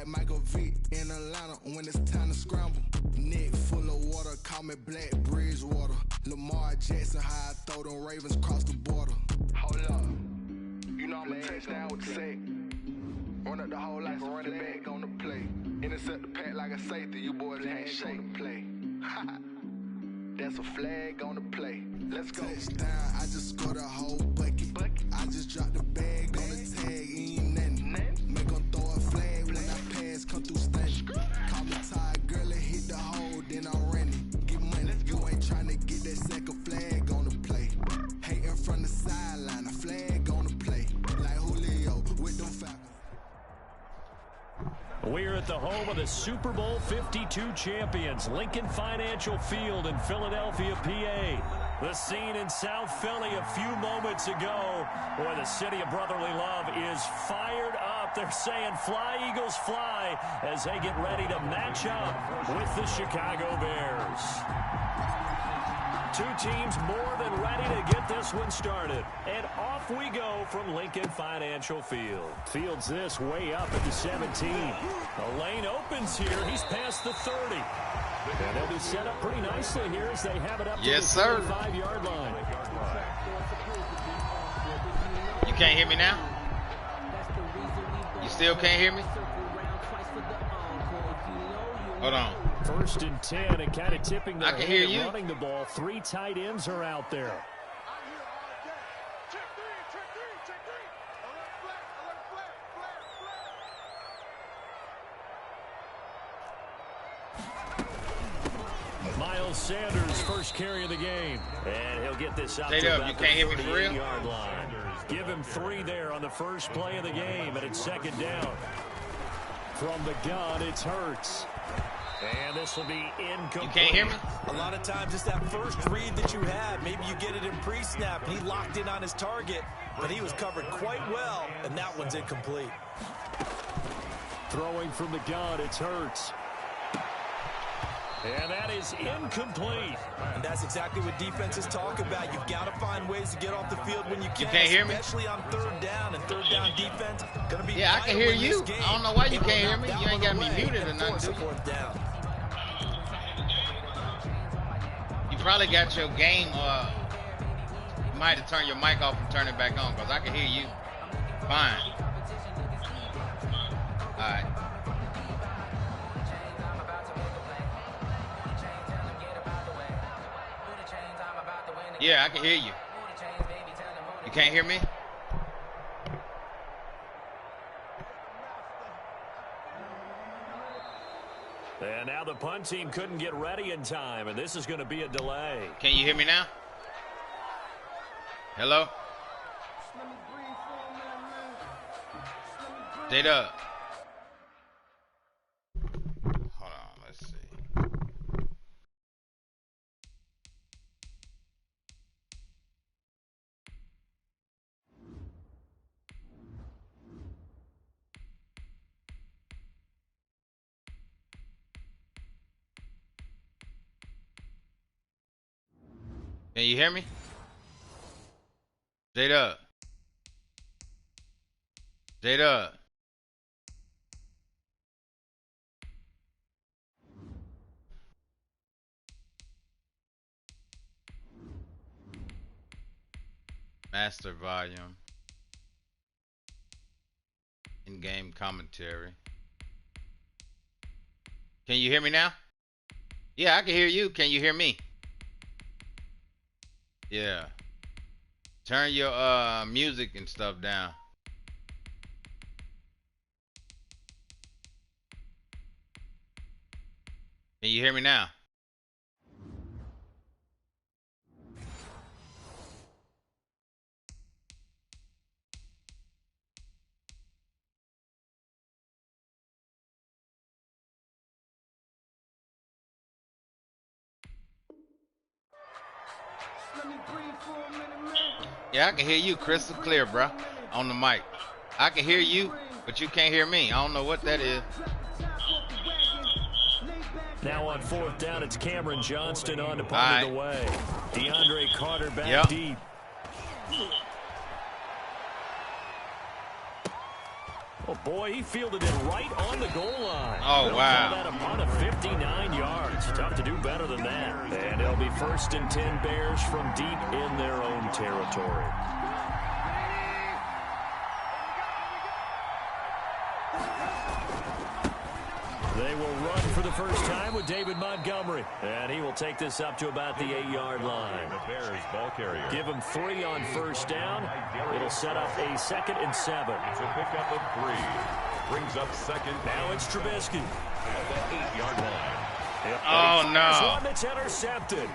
Michael Vick in Atlanta when it's time to scramble. Neck full of water, call me Black Bridgewater. Lamar Jackson, how I throw them Ravens across the border. Hold up, you know I'm a touchdown with the sack. Run up the hole like a running back on the play. Intercept the pack like a safety, you boys ain't showing the play. That's a flag on the play. Let's go. Touchdown, I just scored a whole bucket. I just dropped the bag on the tag, ain't nothing. Make them throw a flag when I pass, come through stunning. Call me tired, girl, and hit the hole, then I'm running. Get money, you ain't trying to get that second flag on the play. Hating from the sideline, a flag on the play. Like Julio with them Falcons. We're at the home of the Super Bowl 52 champions, Lincoln Financial Field in Philadelphia, PA. The scene in South Philly a few moments ago where the city of brotherly love is fired up. They're saying fly, Eagles, fly as they get ready to match up with the Chicago Bears. Two teams more than ready to get this one started. And off we go from Lincoln Financial Field. Fields this way up at the 17. The lane opens here. He's past the 30. And they'll be set up pretty nicely here as they have it up to the 35-yard line. You can't hear me now? You still can't hear me? Hold on. 1st and 10 and kind of tipping their hand at running the ball. 3 tight ends are out there. Miles Sanders, first carry of the game. And he'll get this out to about the 38-yard line. Give him 3 there on the first play of the game, and it's 2nd down. From the gun, it's Hurts. And this will be incomplete. You can't hear me? A lot of times it's that first read that you had. Maybe you get it in pre-snap. He locked in on his target, but he was covered quite well, and that one's incomplete. Throwing from the gun, it's Hurts. And that is incomplete. And that's exactly what defenses talk about. You've got to find ways to get off the field when you can. You can't hear me? Especially on 3rd down and 3rd down defense. Gonna be I can hear you. I don't know why you can't hear me. You ain't got me muted or nothing. You probably got your game. You might have to turn your mic off and turn it back on because I can hear you fine. All right. Yeah, I can hear you. You can't hear me? And now the punt team couldn't get ready in time, and this is going to be a delay. Can you hear me now? Hello? Data. Hold on, let's see. Can you hear me? Data. Data. Master volume. In-game commentary. Can you hear me now? Yeah, I can hear you. Can you hear me? Yeah. Turn your music and stuff down. Can you hear me now? Yeah, I can hear you crystal clear, bro, on the mic. I can hear you, but you can't hear me. I don't know what that is. Now on 4th down, it's Cameron Johnston on to punt it away. DeAndre Carter back deep. Oh, boy, he fielded it right on the goal line. Oh, wow. That a punt of 59 yards. Tough to do better than that. And it'll be 1st and 10 Bears from deep in their own territory. They will run for the first time with David Montgomery. And he will take this up to about the 8-yard line. The Bears ball carrier. Give him 3 on first down. It'll set up a 2nd and 7. It's a pickup of 3. Brings up 2nd. Now it's Trubisky. At the 8-yard line. Oh, no. One that's intercepted.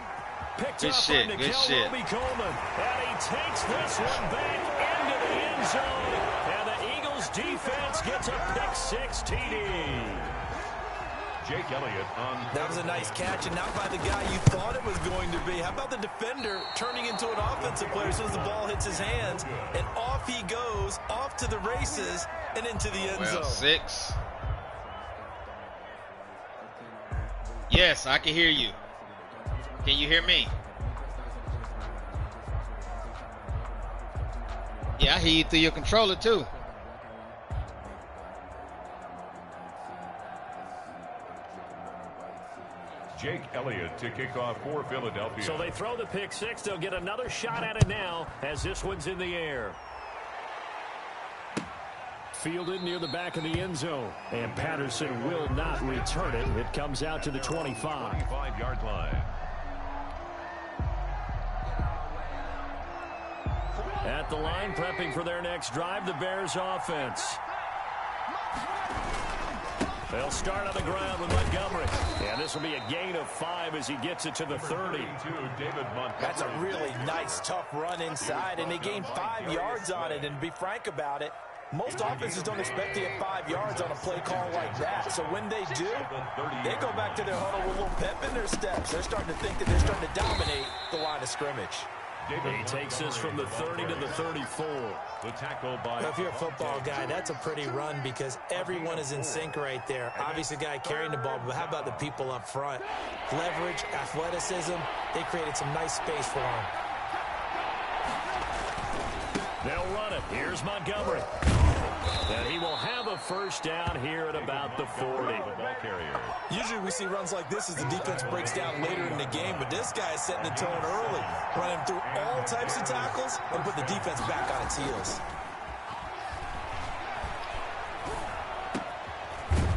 Picked Good up shit, by good shit. Coleman. And he takes this one back into the end zone. And the Eagles defense gets a pick-6 TD. Jake Elliott on. That was a nice catch, and not by the guy you thought it was going to be. How about the defender turning into an offensive player as soon as the ball hits his hands, and off he goes, off to the races, and into the end zone. 6. Yes, I can hear you. Can you hear me? Yeah, I hear you through your controller, too. Jake Elliott to kick off for Philadelphia. So they throw the pick-6. They'll get another shot at it now as this one's in the air. Fielded near the back of the end zone. And Patterson will not return it. It comes out to the 25. 25-yard line. At the line, prepping for their next drive, the Bears offense. They'll start on the ground with Montgomery. And this will be a gain of 5 as he gets it to the 30. That's a really nice, tough run inside, and they gained 5 yards on it. And to be frank about it, most offenses don't expect to get 5 yards on a play call like that. So when they do, they go back to their huddle with a little pep in their steps. They're starting to think that they're starting to dominate the line of scrimmage. He takes this from the 30 to the 34. The tackle by. If you're a football guy, that's a pretty run because everyone is in sync right there. Obviously, the guy carrying the ball, but how about the people up front? Leverage, athleticism, they created some nice space for him. They'll run it. Here's Montgomery. And he will have a first down here at about the 40. Usually we see runs like this as the defense breaks down later in the game, but this guy is setting the tone early, running through all types of tackles and put the defense back on its heels.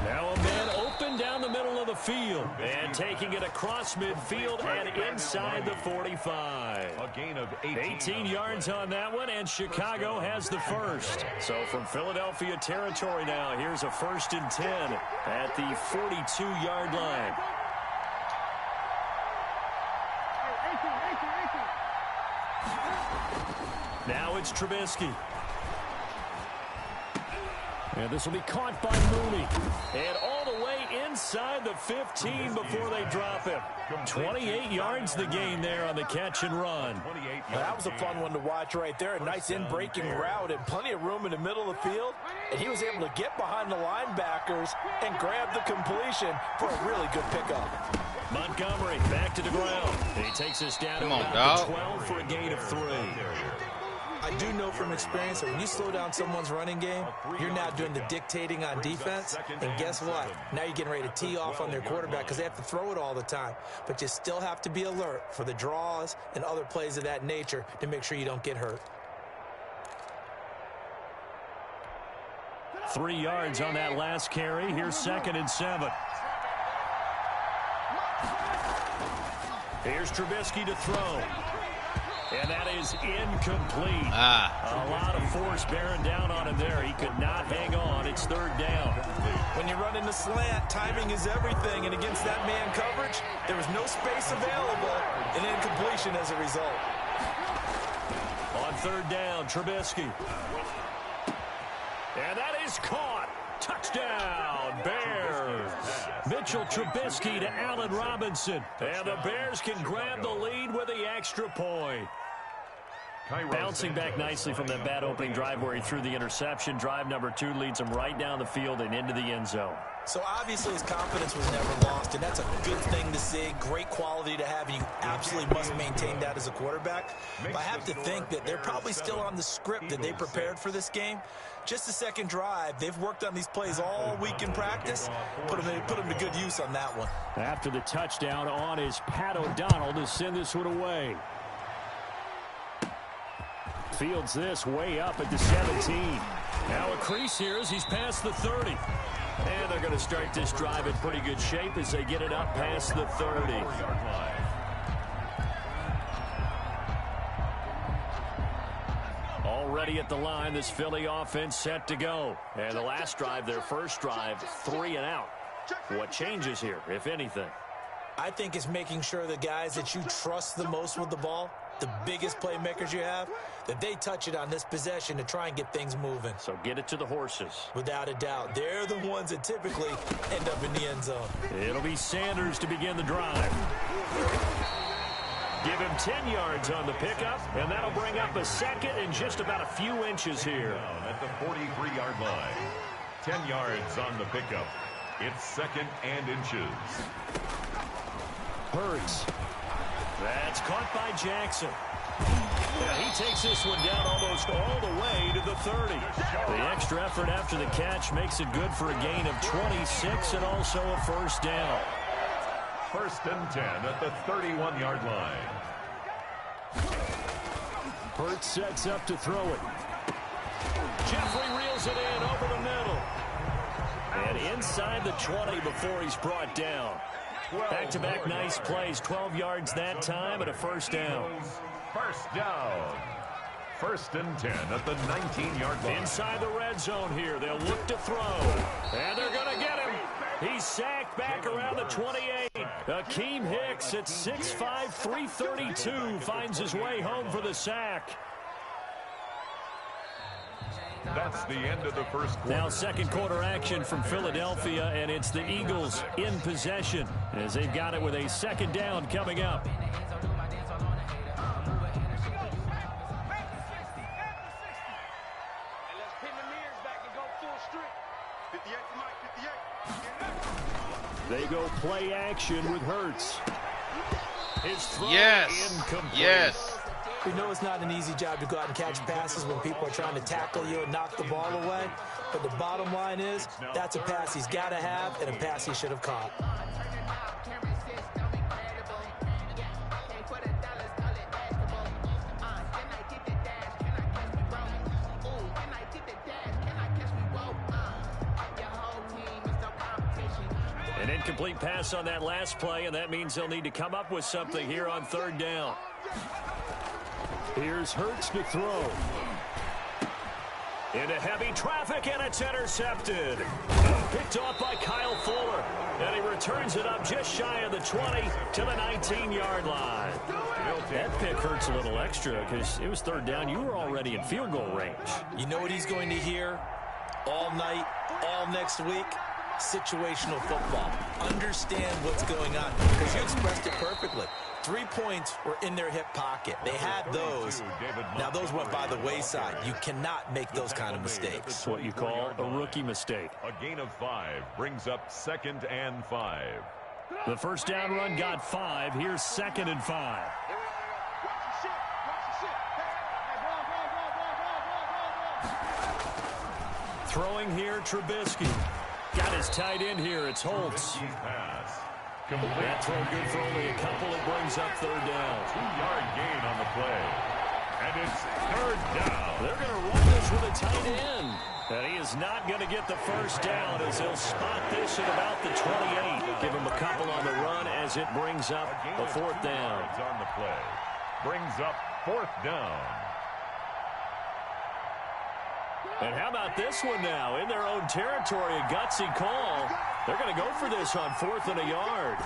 Now a man open down the middle of the field and taking it across midfield and inside the 45. A gain of 18 yards on that one, and Chicago has the first. So from Philadelphia territory now, here's a 1st and 10 at the 42-yard line. Now it's Trubisky. And this will be caught by Mooney. And all the way inside the 15 before they drop him. 28 yards the gain there on the catch and run. Well, that was a fun one to watch right there. A nice in-breaking route and plenty of room in the middle of the field. And he was able to get behind the linebackers and grab the completion for a really good pickup. Montgomery back to the ground. He takes us down to about the 12 for a gain of 3. I do know from experience that when you slow down someone's running game, you're now doing the dictating on defense. And guess what? Now you're getting ready to tee off on their quarterback because they have to throw it all the time. But you still have to be alert for the draws and other plays of that nature to make sure you don't get hurt. 3 yards on that last carry. Here's 2nd and 7. Here's Trubisky to throw. And that is incomplete. A lot of force bearing down on him there. He could not hang on. It's 3rd down. When you run in the slant, timing is everything. And against that man coverage, there was no space available. An incompletion as a result. On 3rd down, Trubisky. And that is caught. Touchdown, Bears. Mitchell Trubisky to Allen Robinson. And the Bears can grab the lead with the extra point. Bouncing back nicely from that bad opening drive where he threw the interception. Drive number 2 leads him right down the field and into the end zone. So obviously his confidence was never lost, and that's a good thing to see. Great quality to have, and you absolutely must maintain that as a quarterback. But I have to think that they're probably still on the script that they prepared for this game. Just the second drive, they've worked on these plays all week in practice. Put them to good use on that one. After the touchdown on is Pat O'Donnell to send this one away. Fields this way up at the 17. Now a crease here as he's past the 30. And they're going to start this drive in pretty good shape as they get it up past the 30. Already at the line, this Philly offense set to go. And the last drive, their first drive, 3 and out. What changes here, if anything? I think it's making sure the guys that you trust the most with the ball, the biggest playmakers you have, that they touch it on this possession to try and get things moving. So get it to the horses. Without a doubt. They're the ones that typically end up in the end zone. It'll be Sanders to begin the drive. Give him 10 yards on the pickup, and that'll bring up a second and just about a few inches here. At the 43-yard line. 10 yards on the pickup. It's second and inches. Hurts. That's caught by Jackson. Yeah, he takes this one down almost all the way to the 30. The extra effort after the catch makes it good for a gain of 26 and also a first down. First and 10 at the 31-yard line. Hurts sets up to throw it. Jeffrey reels it in over the middle. And inside the 20 before he's brought down. Back-to-back nice plays, 12 yards that time and a first down. First down. First and 10 at the 19-yard line. Inside the red zone here, they'll look to throw. And they're going to get him. He's sacked back around the 28. Akeem Hicks at 6'5", 332 finds his way home for the sack. That's the end of the first quarter. Now second quarter action from Philadelphia, and it's the Eagles in possession as they've got it with a second down coming up. They go play action with Hurts. His throw incomplete. Yes. We know it's not an easy job to go out and catch passes when people are trying to tackle you and knock the ball away. But the bottom line is, that's a pass he's got to have and a pass he should have caught. An incomplete pass on that last play, and that means they'll need to come up with something here on third down. Here's Hurts to throw. Into heavy traffic, and it's intercepted. Picked off by Kyle Fuller. And he returns it up just shy of the 20 to the 19-yard line. That pick hurts a little extra because it was third down. You were already in field goal range. You know what he's going to hear all night, all next week? Situational football. Understand what's going on because you expressed it perfectly. 3 points were in their hip pocket. They had those. Now those went by the wayside. You cannot make those kind of mistakes. That's what you call a rookie mistake. A gain of 5 brings up second and 5. The first down run got 5. Here's second and 5. Throwing here, Trubisky. Got his tight end here. It's Holtz. That throw good for only a couple. It brings up third down. 2-yard gain on the play. And it's third down. They're going to run this with a tight end. And he is not going to get the first down as they'll spot this at about the 28. Give him a couple on the run as it brings up the fourth down. On the play. Brings up fourth down. And how about this one now? In their own territory, a gutsy call. They're going to go for this on 4th and a yard.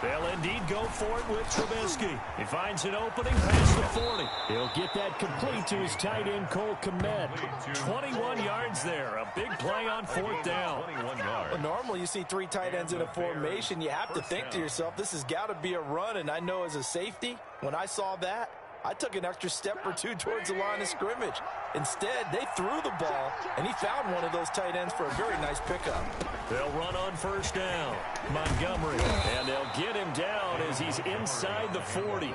They'll indeed go for it with Trubisky. He finds an opening past the 40. He'll get that complete to his tight end, Cole Kmet. 21 yards there. A big play on 4th down. 21 yards. Normally you see 3 tight ends in a formation. You have to think to yourself, this has got to be a run. And I know as a safety, when I saw that, I took an extra step or 2 towards the line of scrimmage. Instead, they threw the ball, and he found one of those tight ends for a very nice pickup. They'll run on first down. Montgomery, and they'll get him down as he's inside the 40.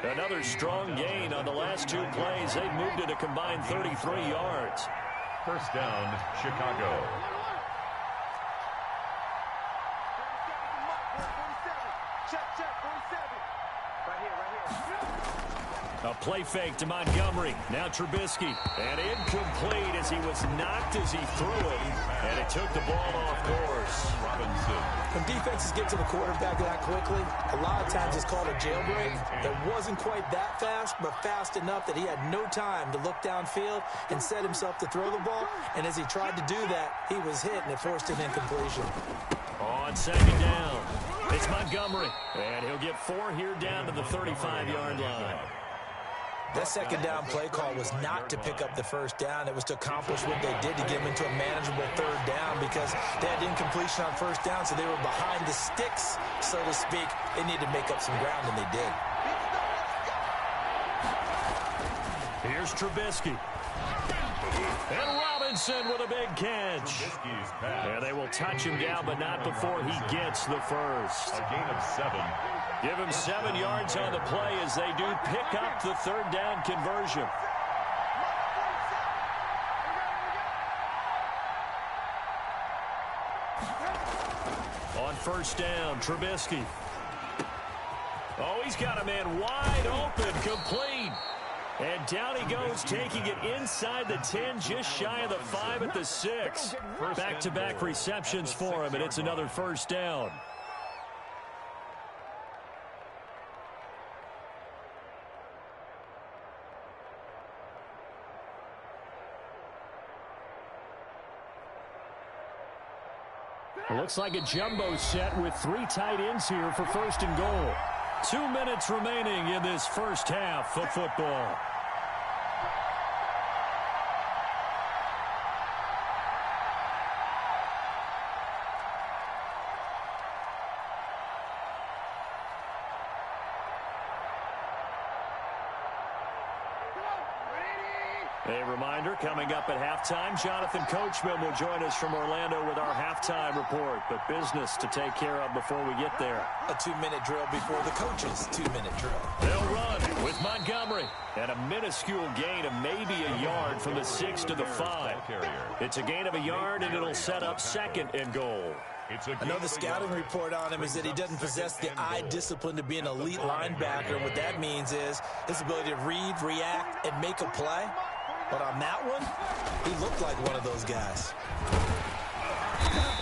Another strong gain on the last 2 plays. They've moved it a combined 33 yards. First down, Chicago. A play fake to Montgomery. Now Trubisky. And incomplete as he was knocked as he threw it. And it took the ball off course. Robinson. When defenses get to the quarterback that quickly, a lot of times it's called a jailbreak. It wasn't quite that fast, but fast enough that he had no time to look downfield and set himself to throw the ball. And as he tried to do that, he was hit, and it forced an incompletion. On second down, it's Montgomery. And he'll get 4 here down to the 35-yard line. That second down play call was not to pick up the first down. It was to accomplish what they did to get them into a manageable third down because they had incompletion on first down, so they were behind the sticks, so to speak. They needed to make up some ground, and they did. Here's Trubisky. And Robinson with a big catch. And they will touch him down, but not before he gets the first. A gain of 7. Give him 7 yards on the play as they do pick up the third down conversion. On first down, Trubisky. Oh, he's got a man wide open, complete. And down he goes, taking it inside the 10, just shy of the 5 at the 6. Back-to-back receptions for him, and it's another first down. It looks like a jumbo set with 3 tight ends here for first and goal. 2 minutes remaining in this first half of football. A reminder, coming up at halftime, Jonathan Coachman will join us from Orlando with our halftime report. But business to take care of before we get there. A 2-minute drill before the coach's 2-minute drill. They'll run with Montgomery. And a minuscule gain of maybe a yard from the 6 to the 5. It's a gain of a yard, and it'll set up second and goal. Another scouting report on him is that he doesn't possess the eye discipline to be an elite linebacker. What that means is his ability to read, react, and make a play. But on that one, he looked like one of those guys.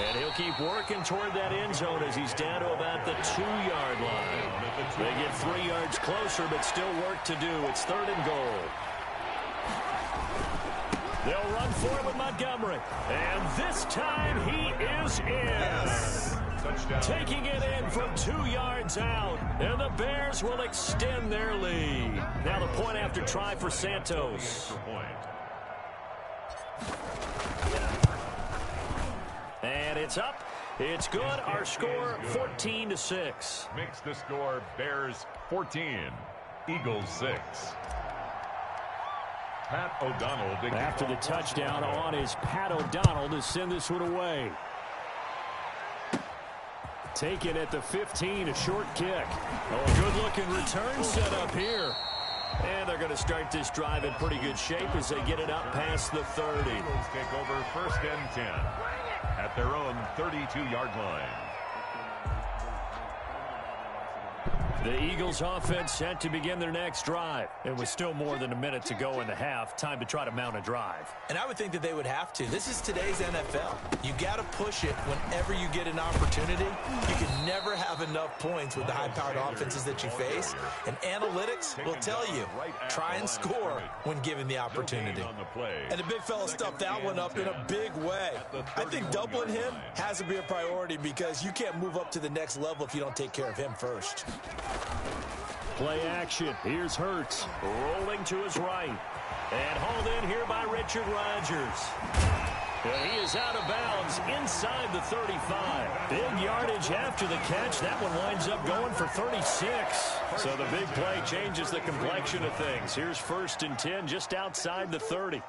And he'll keep working toward that end zone as he's down to about the 2-yard line. They get 3 yards closer, but still work to do. It's third and goal. They'll run for it with Montgomery. And this time he is in. Yes. Taking it in from 2 yards out. And the Bears will extend their lead. Now the point after try for Santos. And it's up. It's good. Our score 14-6. Makes the score Bears 14, Eagles 6. Pat O'Donnell. After the touchdown on is Pat O'Donnell to send this one away. Taken at the 15, a short kick. Oh, a good-looking return set up here. And they're going to start this drive in pretty good shape as they get it up past the 30. Eagles take over first and 10 at their own 32-yard line. The Eagles offense set to begin their next drive. It was still more than a minute to go in the half. Time to try to mount a drive. And I would think that they would have to. This is today's NFL. You got to push it whenever you get an opportunity. You can never have enough points with the high-powered offenses that you face. And analytics will tell you, try and score when given the opportunity. And the big fella stuffed that one up in a big way. I think doubling him has to be a priority because you can't move up to the next level if you don't take care of him first. Play action. Here's Hurts rolling to his right. And hauled in here by Richard Rodgers. And he is is out of bounds inside the 35. Big yardage after the catch. That one winds up going for 36. So the big play changes the complexion of things. Here's 1st and 10 just outside the 30.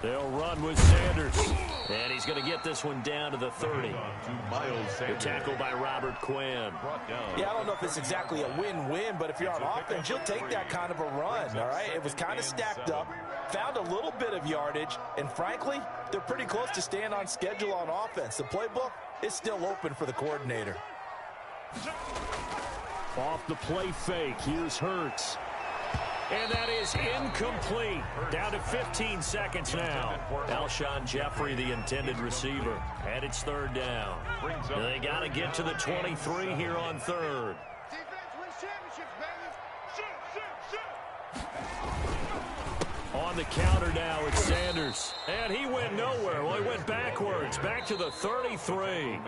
They'll run with Sanders. And he's going to get this one down to the 30. The tackle by Robert Quinn. Yeah, I don't know if it's exactly a win-win, but if you're on offense, you'll take that kind of a run, all right? It was kind of stacked up, found a little bit of yardage, and frankly, they're pretty close to staying on schedule on offense. The playbook is still open for the coordinator. Off the play fake, here's Hurts. And that is incomplete. Down to 15 seconds now. Alshon Jeffrey, the intended receiver. And it's 3rd down. They got to get to the 23 here on 3rd. On the counter now, it's Sanders. And he went nowhere. Well, he went backwards. Back to the 33.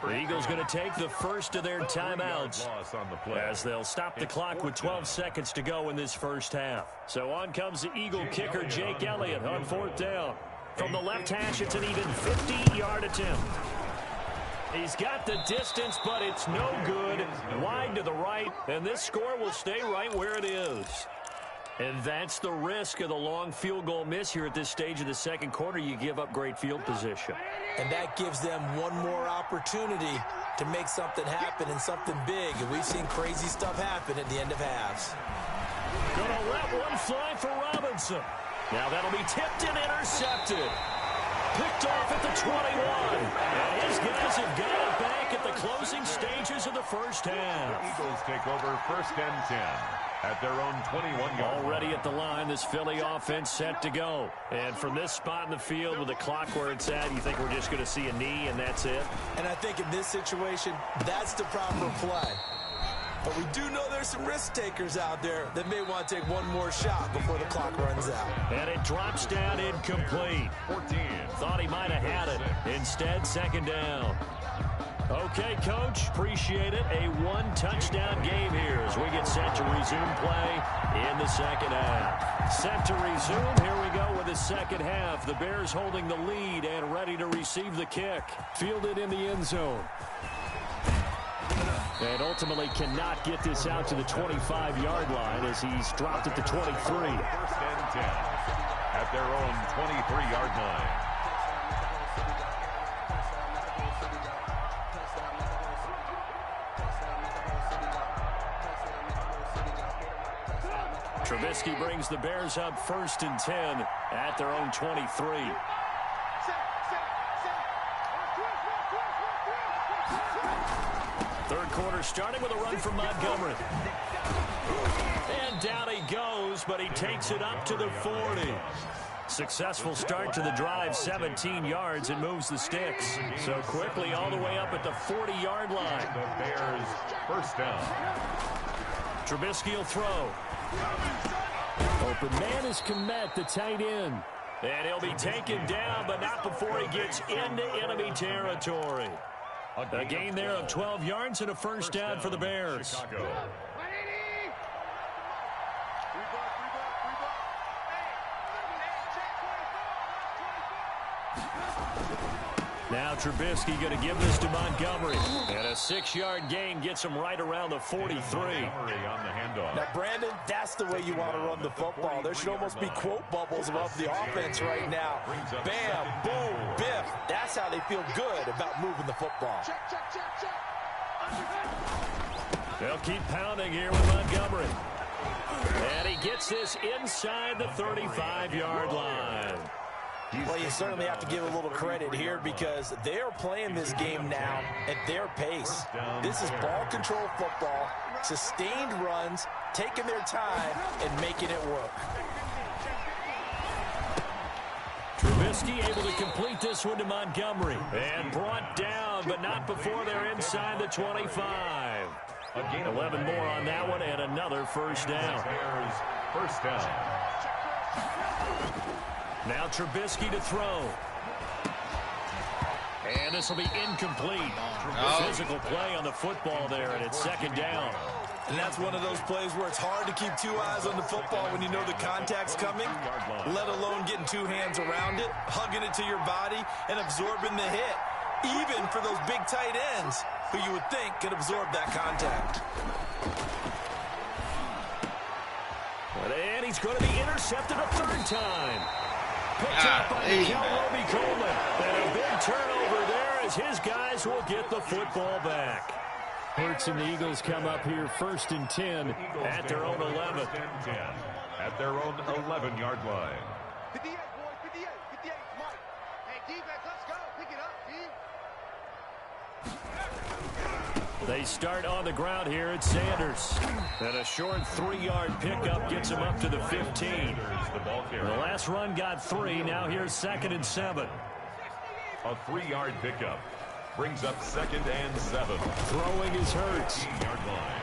The Eagles going to take the first of their timeouts as they'll stop the clock with 12 seconds to go in this first half. So on comes the Eagle kicker, Jake Elliott, on 4th down. From the left hash, it's an even 50-yard attempt. He's got the distance, but it's no good. Wide to the right, and this score will stay right where it is. And that's the risk of the long field goal miss here at this stage of the second quarter. You give up great field position. And that gives them one more opportunity to make something happen and something big. And we've seen crazy stuff happen at the end of halves. Gonna let one fly for Robinson. Now that'll be tipped and intercepted. Picked off at the 21. And his guys have got it back at the closing stages of the first half. The Eagles take over 1st and 10. At their own 21-yard line. Already at the line, this Philly offense set to go. And from this spot in the field with the clock where it's at, you think we're just going to see a knee and that's it? And I think in this situation, that's the proper play. But we do know there's some risk takers out there that may want to take one more shot before the clock runs out. And it drops down incomplete. 14. Thought he might have had it. Instead, 2nd down. Okay, Coach, appreciate it. A one-touchdown game here as we get set to resume play in the second half. Set to resume. Here we go with the second half. The Bears holding the lead and ready to receive the kick. Fielded in the end zone. And ultimately cannot get this out to the 25-yard line as he's dropped at the 23. 1st and 10 at their own 23-yard line. Trubisky brings the Bears up 1st and 10 at their own 23. Third quarter starting with a run from Montgomery. And down he goes, but he takes it up to the 40. Successful start to the drive, 17 yards, and moves the sticks. So quickly all the way up at the 40-yard line. The Bears 1st down. Trubisky will throw. Open man is Kmet, the tight end. And he'll be taken down, but not before he gets into enemy territory. A gain there of 12 yards and a first down for the Bears. Chicago. Now Trubisky going to give this to Montgomery. And a 6-yard gain gets him right around the 43. Now, Brandon, that's the way you want to run the football. There should almost be quote bubbles above the offense right now. Bam, boom, biff. That's how they feel good about moving the football. They'll keep pounding here with Montgomery. And he gets this inside the 35-yard line. Well, you certainly have to give a little credit here because they are playing this game now at their pace. This is ball control football, sustained runs, taking their time, and making it work. Trubisky able to complete this one to Montgomery. And brought down, but not before they're inside the 25. 11 more on that one, and another first down. First down. Now Trubisky to throw. And this will be incomplete. Physical play on the football there, and it's second down. And that's one of those plays where it's hard to keep two eyes on the football when you know the contact's coming, let alone getting two hands around it, hugging it to your body, and absorbing the hit, even for those big tight ends who you would think could absorb that contact. And he's going to be intercepted a third time. Picked up by Roby Coleman. And a big turnover there as his guys will get the football back. Hurts and the Eagles come up here 1st and 10 at their own 11. At their own 11-yard line. 58, boys, 58, 58, Mike. Hey, defense, let's go. Pick it up, D. They start on the ground here at Sanders. And a short 3-yard pickup gets him up to the 15. The last run got 3. Now here's 2nd and 7. A 3-yard pickup brings up 2nd and 7. Throwing is Hurts. 18-yard line.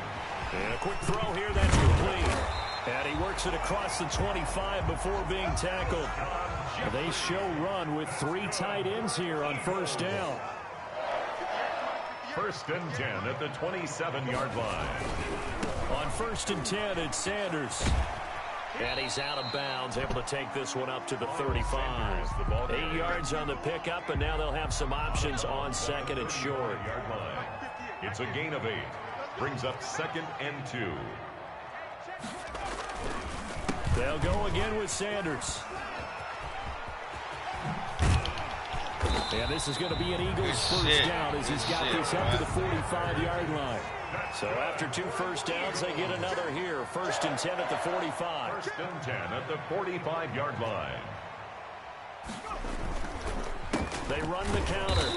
And a quick throw here, that's complete. And he works it across the 25 before being tackled. They show run with 3 tight ends here on 1st down. 1st and 10 at the 27-yard line. On 1st and 10, it's Sanders. And he's out of bounds, able to take this one up to the 35. 8 yards on the pickup, and now they'll have some options on 2nd and short. It's a gain of 8. Brings up 2nd and 2. They'll go again with Sanders. And this is going to be an Eagles first down as he's got this up to the 45-yard line. So after 2 first downs, they get another here. 1st and 10 at the 45. 1st and 10 at the 45-yard line. They run the counter.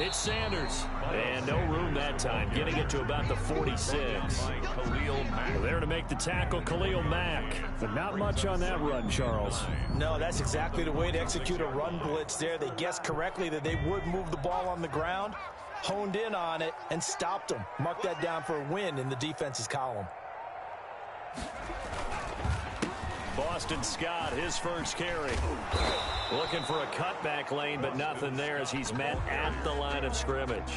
It's Sanders. And no room that time, getting it to about the 46. There to make the tackle, Khalil Mack. But not much on that run, Charles. No, that's exactly the way to execute a run blitz there. They guessed correctly that they would move the ball on the ground, honed in on it, and stopped them. Mark that down for a win in the defense's column. Boston Scott, his first carry. Looking for a cutback lane, but nothing there as he's met at the line of scrimmage.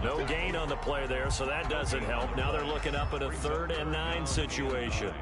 No gain on the play there, so that doesn't help. Now they're looking up at a 3rd and 9 situation.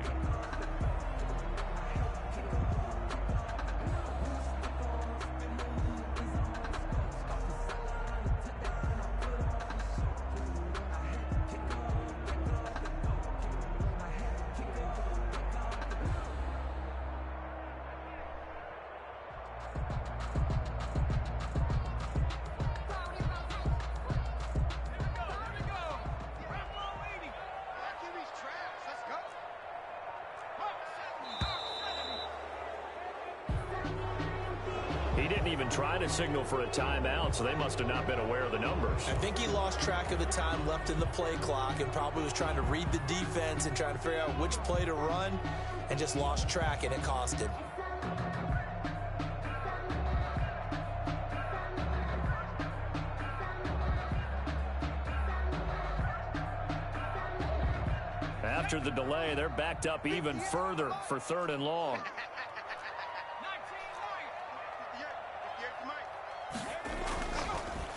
He didn't even try to signal for a timeout, so they must have not been aware of the numbers. I think he lost track of the time left in the play clock and probably was trying to read the defense and trying to figure out which play to run and just lost track, and it cost him. After the delay, they're backed up even further for 3rd and long.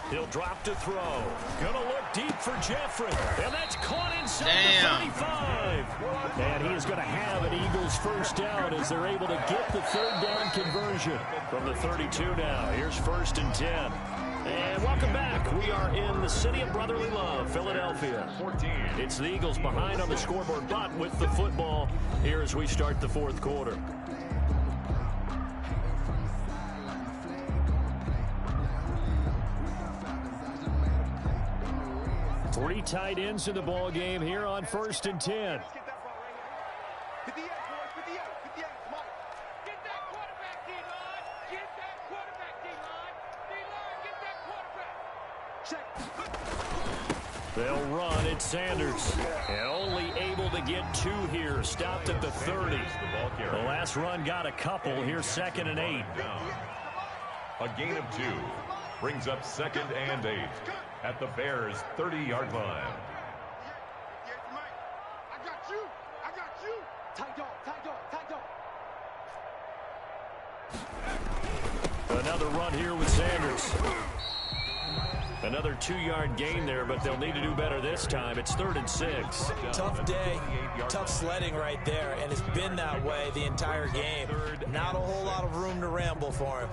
He'll drop to throw. Gonna look deep for Jeffrey. And that's caught inside the 35. And he is going to have an Eagles first down as they're able to get the 3rd down conversion from the 32 now. Here's 1st and 10. And welcome back. We are in the city of brotherly love, Philadelphia. It's the Eagles behind on the scoreboard, but with the football here as we start the 4th quarter. Three tight ends in the ball game here on 1st and 10. They'll run it, Sanders. And only able to get 2 here. Stopped at the 30. The last run got a couple. Here's 2nd and 8. A gain of 2 brings up 2nd and 8 at the Bears' 30-yard line. I got you. I got you. Tight dog, tight dog, tight dog. Another run here with Sanders. Another 2-yard gain there, but they'll need to do better this time. It's 3rd and 6. Tough day, tough sledding right there, and it's been that way the entire game. Not a whole lot of room to ramble for him.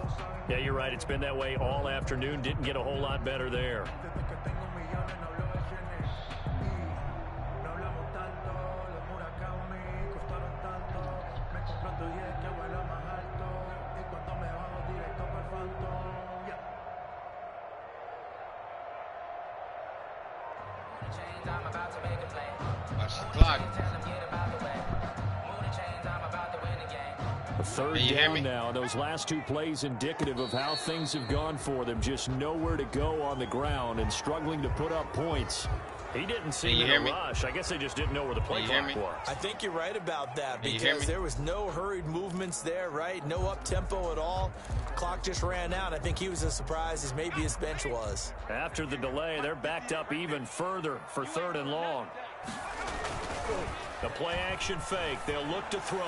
Yeah, you're right. It's been that way all afternoon. Didn't get a whole lot better there. Watch the clock. Third down now. Those last 2 plays indicative of how things have gone for them. Just nowhere to go on the ground and struggling to put up points. He didn't seem in a rush. I guess they just didn't know where the play clock was. I think you're right about that because there was no hurried movements there, right? No up-tempo at all. Clock just ran out. I think he was as surprised as maybe his bench was. After the delay, they're backed up even further for 3rd and long. The play-action fake. They'll look to throw.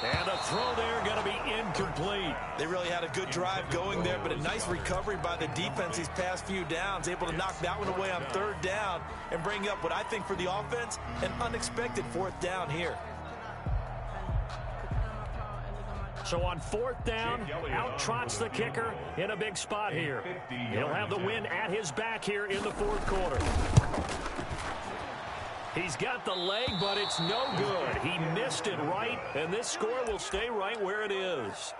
And a throw there going to be incomplete. They really had a good drive going there, but a nice recovery by the defense these past few downs. Able to knock that one away on 3rd down and bring up what I think for the offense, an unexpected 4th down here. So on 4th down, out trots the kicker in a big spot here. He'll have the win at his back here in the 4th quarter. He's got the leg, but it's no good. He missed it right, and this score will stay right where it is.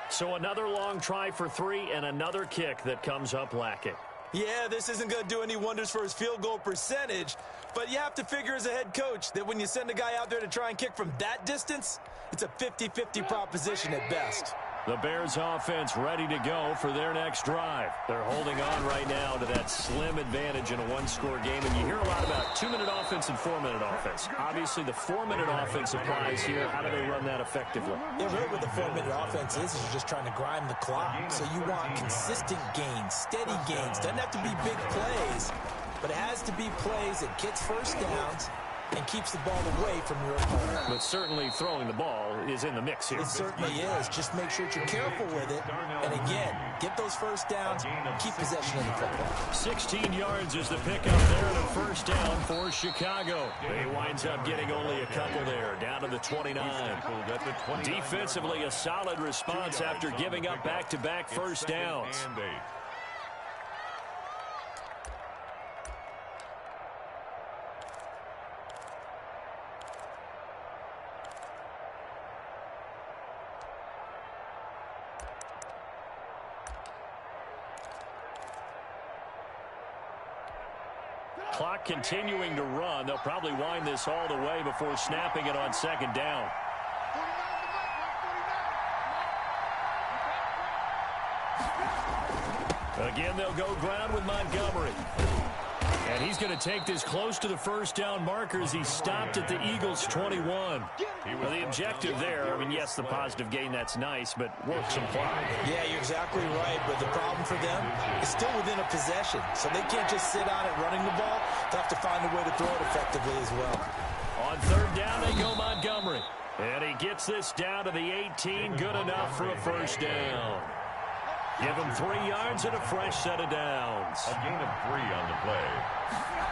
So another long try for 3 and another kick that comes up lacking. Yeah, this isn't going to do any wonders for his field goal percentage, but you have to figure as a head coach that when you send a guy out there to try and kick from that distance, it's a 50-50 proposition at best. The Bears offense ready to go for their next drive. They're holding on right now to that slim advantage in a 1-score game. And you hear a lot about 2-minute offense and 4-minute offense. Obviously, the 4-minute offense applies here. How do they run that effectively? Yeah, really what the 4-minute offense is you're just trying to grind the clock. So you want consistent gains, steady gains. Doesn't have to be big plays, but it has to be plays that gets first downs and keeps the ball away from your opponent. But certainly throwing the ball is in the mix here. It certainly is. Just make sure that you're careful with it. And again, get those first downs, keep possession of the football. 16 yards is the pickup there and a first down for Chicago. He winds up getting only a couple there, down to the 29. Defensively, a solid response after giving up back-to-back first downs. Clock continuing to run. They'll probably wind this all the way before snapping it on 2nd down. Again, they'll go ground with Montgomery. And he's going to take this close to the first down marker as he stopped at the Eagles' 21. Well, the objective there, I mean, yes, the positive gain, that's nice, but work some clock. Yeah, you're exactly right, but the problem for them is still within a possession, so they can't just sit on it running the ball. They'll have to find a way to throw it effectively as well. On 3rd down, they go Montgomery. And he gets this down to the 18, good enough for a first down. Give him 3 yards and a fresh set of downs. A gain of 3 on the play.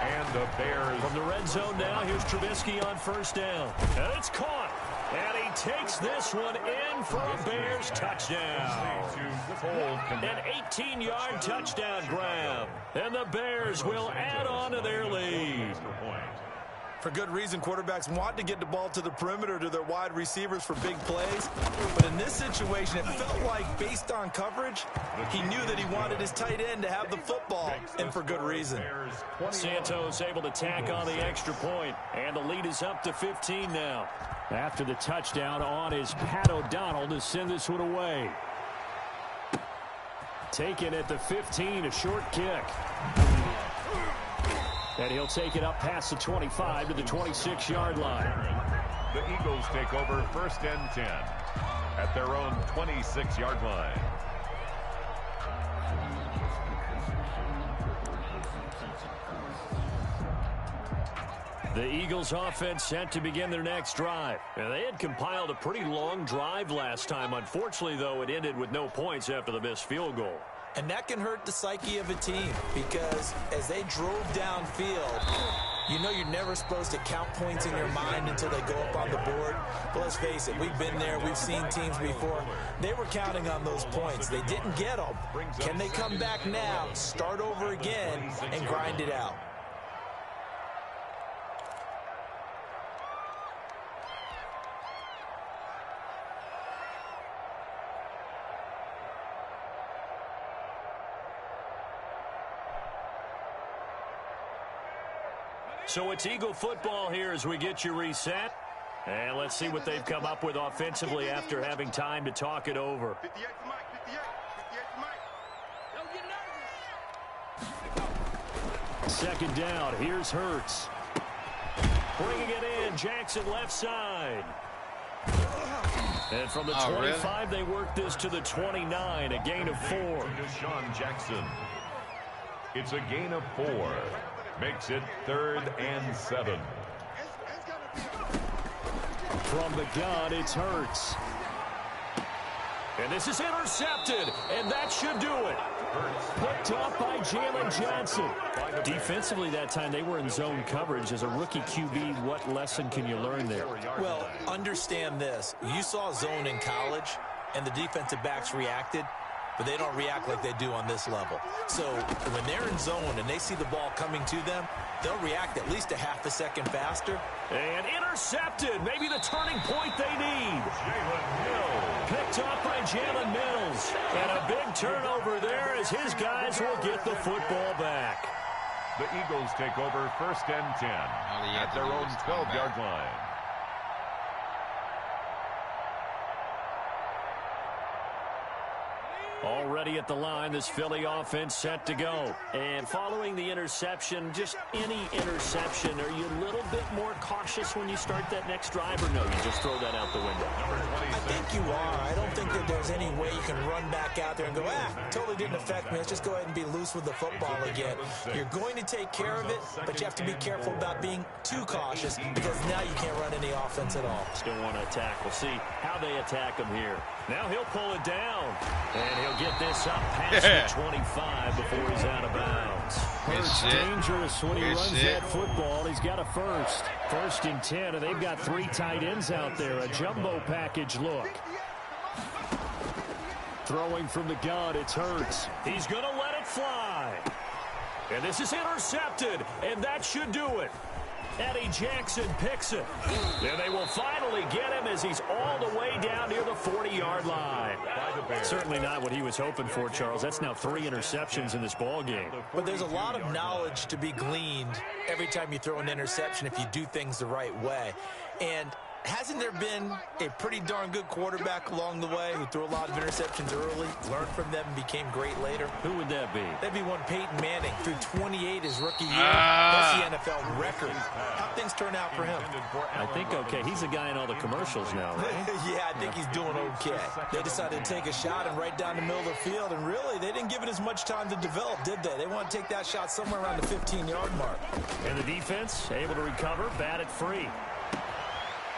And the Bears. From the red zone now, here's Trubisky on first down. And it's caught. And he takes this one in for a Bears touchdown. An 18-yard touchdown grab. And the Bears will add on to their lead. For good reason, quarterbacks want to get the ball to the perimeter to their wide receivers for big plays. But in this situation, it felt like, based on coverage, he knew that he wanted his tight end to have the football, and for good reason. Santos able to tack on the extra point, and the lead is up to 15 now. After the touchdown on is Pat O'Donnell to send this one away. Taken at the 15, a short kick. And he'll take it up past the 25 to the 26-yard line. The Eagles take over 1st and 10 at their own 26-yard line. The Eagles offense set to begin their next drive. And they had compiled a pretty long drive last time. Unfortunately, though, it ended with no points after the missed field goal. And that can hurt the psyche of a team because as they drove downfield, you know you're never supposed to count points in your mind until they go up on the board. But let's face it, we've been there. We've seen teams before. They were counting on those points. They didn't get them. Can they come back now, start over again, and grind it out? So it's Eagle football here as we get you reset. And let's see what they've come up with offensively after having time to talk it over. 58 to Mike, 58 to Mike. Don't get nervous. Second down, here's Hurts. Bringing it in, Jackson left side. And from the 25, they work this to the 29, a gain of 4. Deshaun Jackson. It's a gain of 4. Makes it 3rd and 7. From the gun, it's Hurts. And this is intercepted, and that should do it. Picked up by Jalen Johnson. Defensively that time, they were in zone coverage. As a rookie QB, what lesson can you learn there? Well, understand this. You saw zone in college, and the defensive backs reacted, but they don't react like they do on this level. So when they're in zone and they see the ball coming to them, they'll react at least a half a second faster. And intercepted. Maybe the turning point they need. Picked up by Jalen Mills. And a big turnover there as his guys will get the football back. The Eagles take over 1st and 10 at their own 12-yard line. Already at the line, this Philly offense set to go. And following the interception, just any interception, are you a little bit more cautious when you start that next drive, or no, you just throw that out the window? I think you are. I don't think that there's any way you can run back out there and go, totally didn't affect me. Let's just go ahead and be loose with the football again. You're going to take care of it, but you have to be careful about being too cautious because now you can't run any offense at all. Still want to attack. We'll see how they attack him here. Now he'll pull it down, and he'll get this up past the 25 before he's out of bounds. Hurts dangerous when he runs that football. He's got a first. 1st and 10, and they've got 3 tight ends out there. A jumbo package look. Throwing from the gun, it's Hurts. He's going to let it fly. And this is intercepted, and that should do it. Eddie Jackson picks it. And they will finally get him as he's all the way down near the 40-yard line. Certainly not what he was hoping for, Charles. That's now 3 interceptions in this ball game. But there's a lot of knowledge to be gleaned every time you throw an interception if you do things the right way. And hasn't there been a pretty darn good quarterback along the way who threw a lot of interceptions early, learned from them, and became great later? Who would that be? That'd be one Peyton Manning, threw 28 his rookie year. That's the NFL record. How'd things turn out for him? I think okay. He's a guy in all the commercials now, right? Yeah, I think he's doing okay. They decided to take a shot and right down the middle of the field, and really, they didn't give it as much time to develop, did they? They want to take that shot somewhere around the 15-yard mark. And the defense able to recover, bat it free.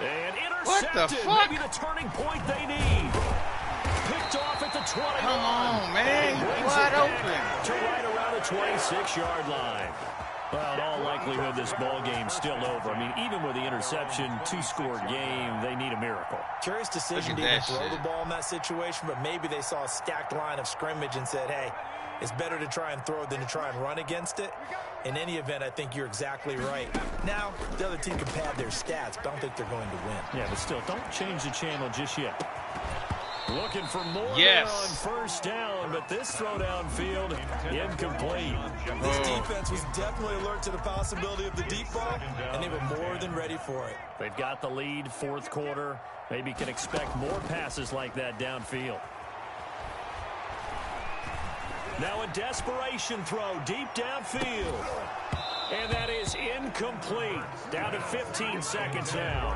And intercepted. What the fuck? Maybe the turning point they need. Picked off at the 21. Come on, man. Wide open. To right around the 26-yard line. Well, in all likelihood, this ball game's still over. I mean, even with the interception, 2-score game, they need a miracle. Curious decision to even throw the ball in that situation, but maybe they saw a stacked line of scrimmage and said, hey, it's better to try and throw than to try and run against it. In any event, I think you're exactly right. Now, the other team can pad their stats, but I don't think they're going to win. Yeah, but still, don't change the channel just yet. Looking for more on 1st down, but this throw downfield incomplete. This defense was definitely alert to the possibility of the deep ball, and they were more than ready for it. They've got the lead, 4th quarter. Maybe can expect more passes like that downfield. Now a desperation throw deep downfield. And that is incomplete. Down to 15 seconds now.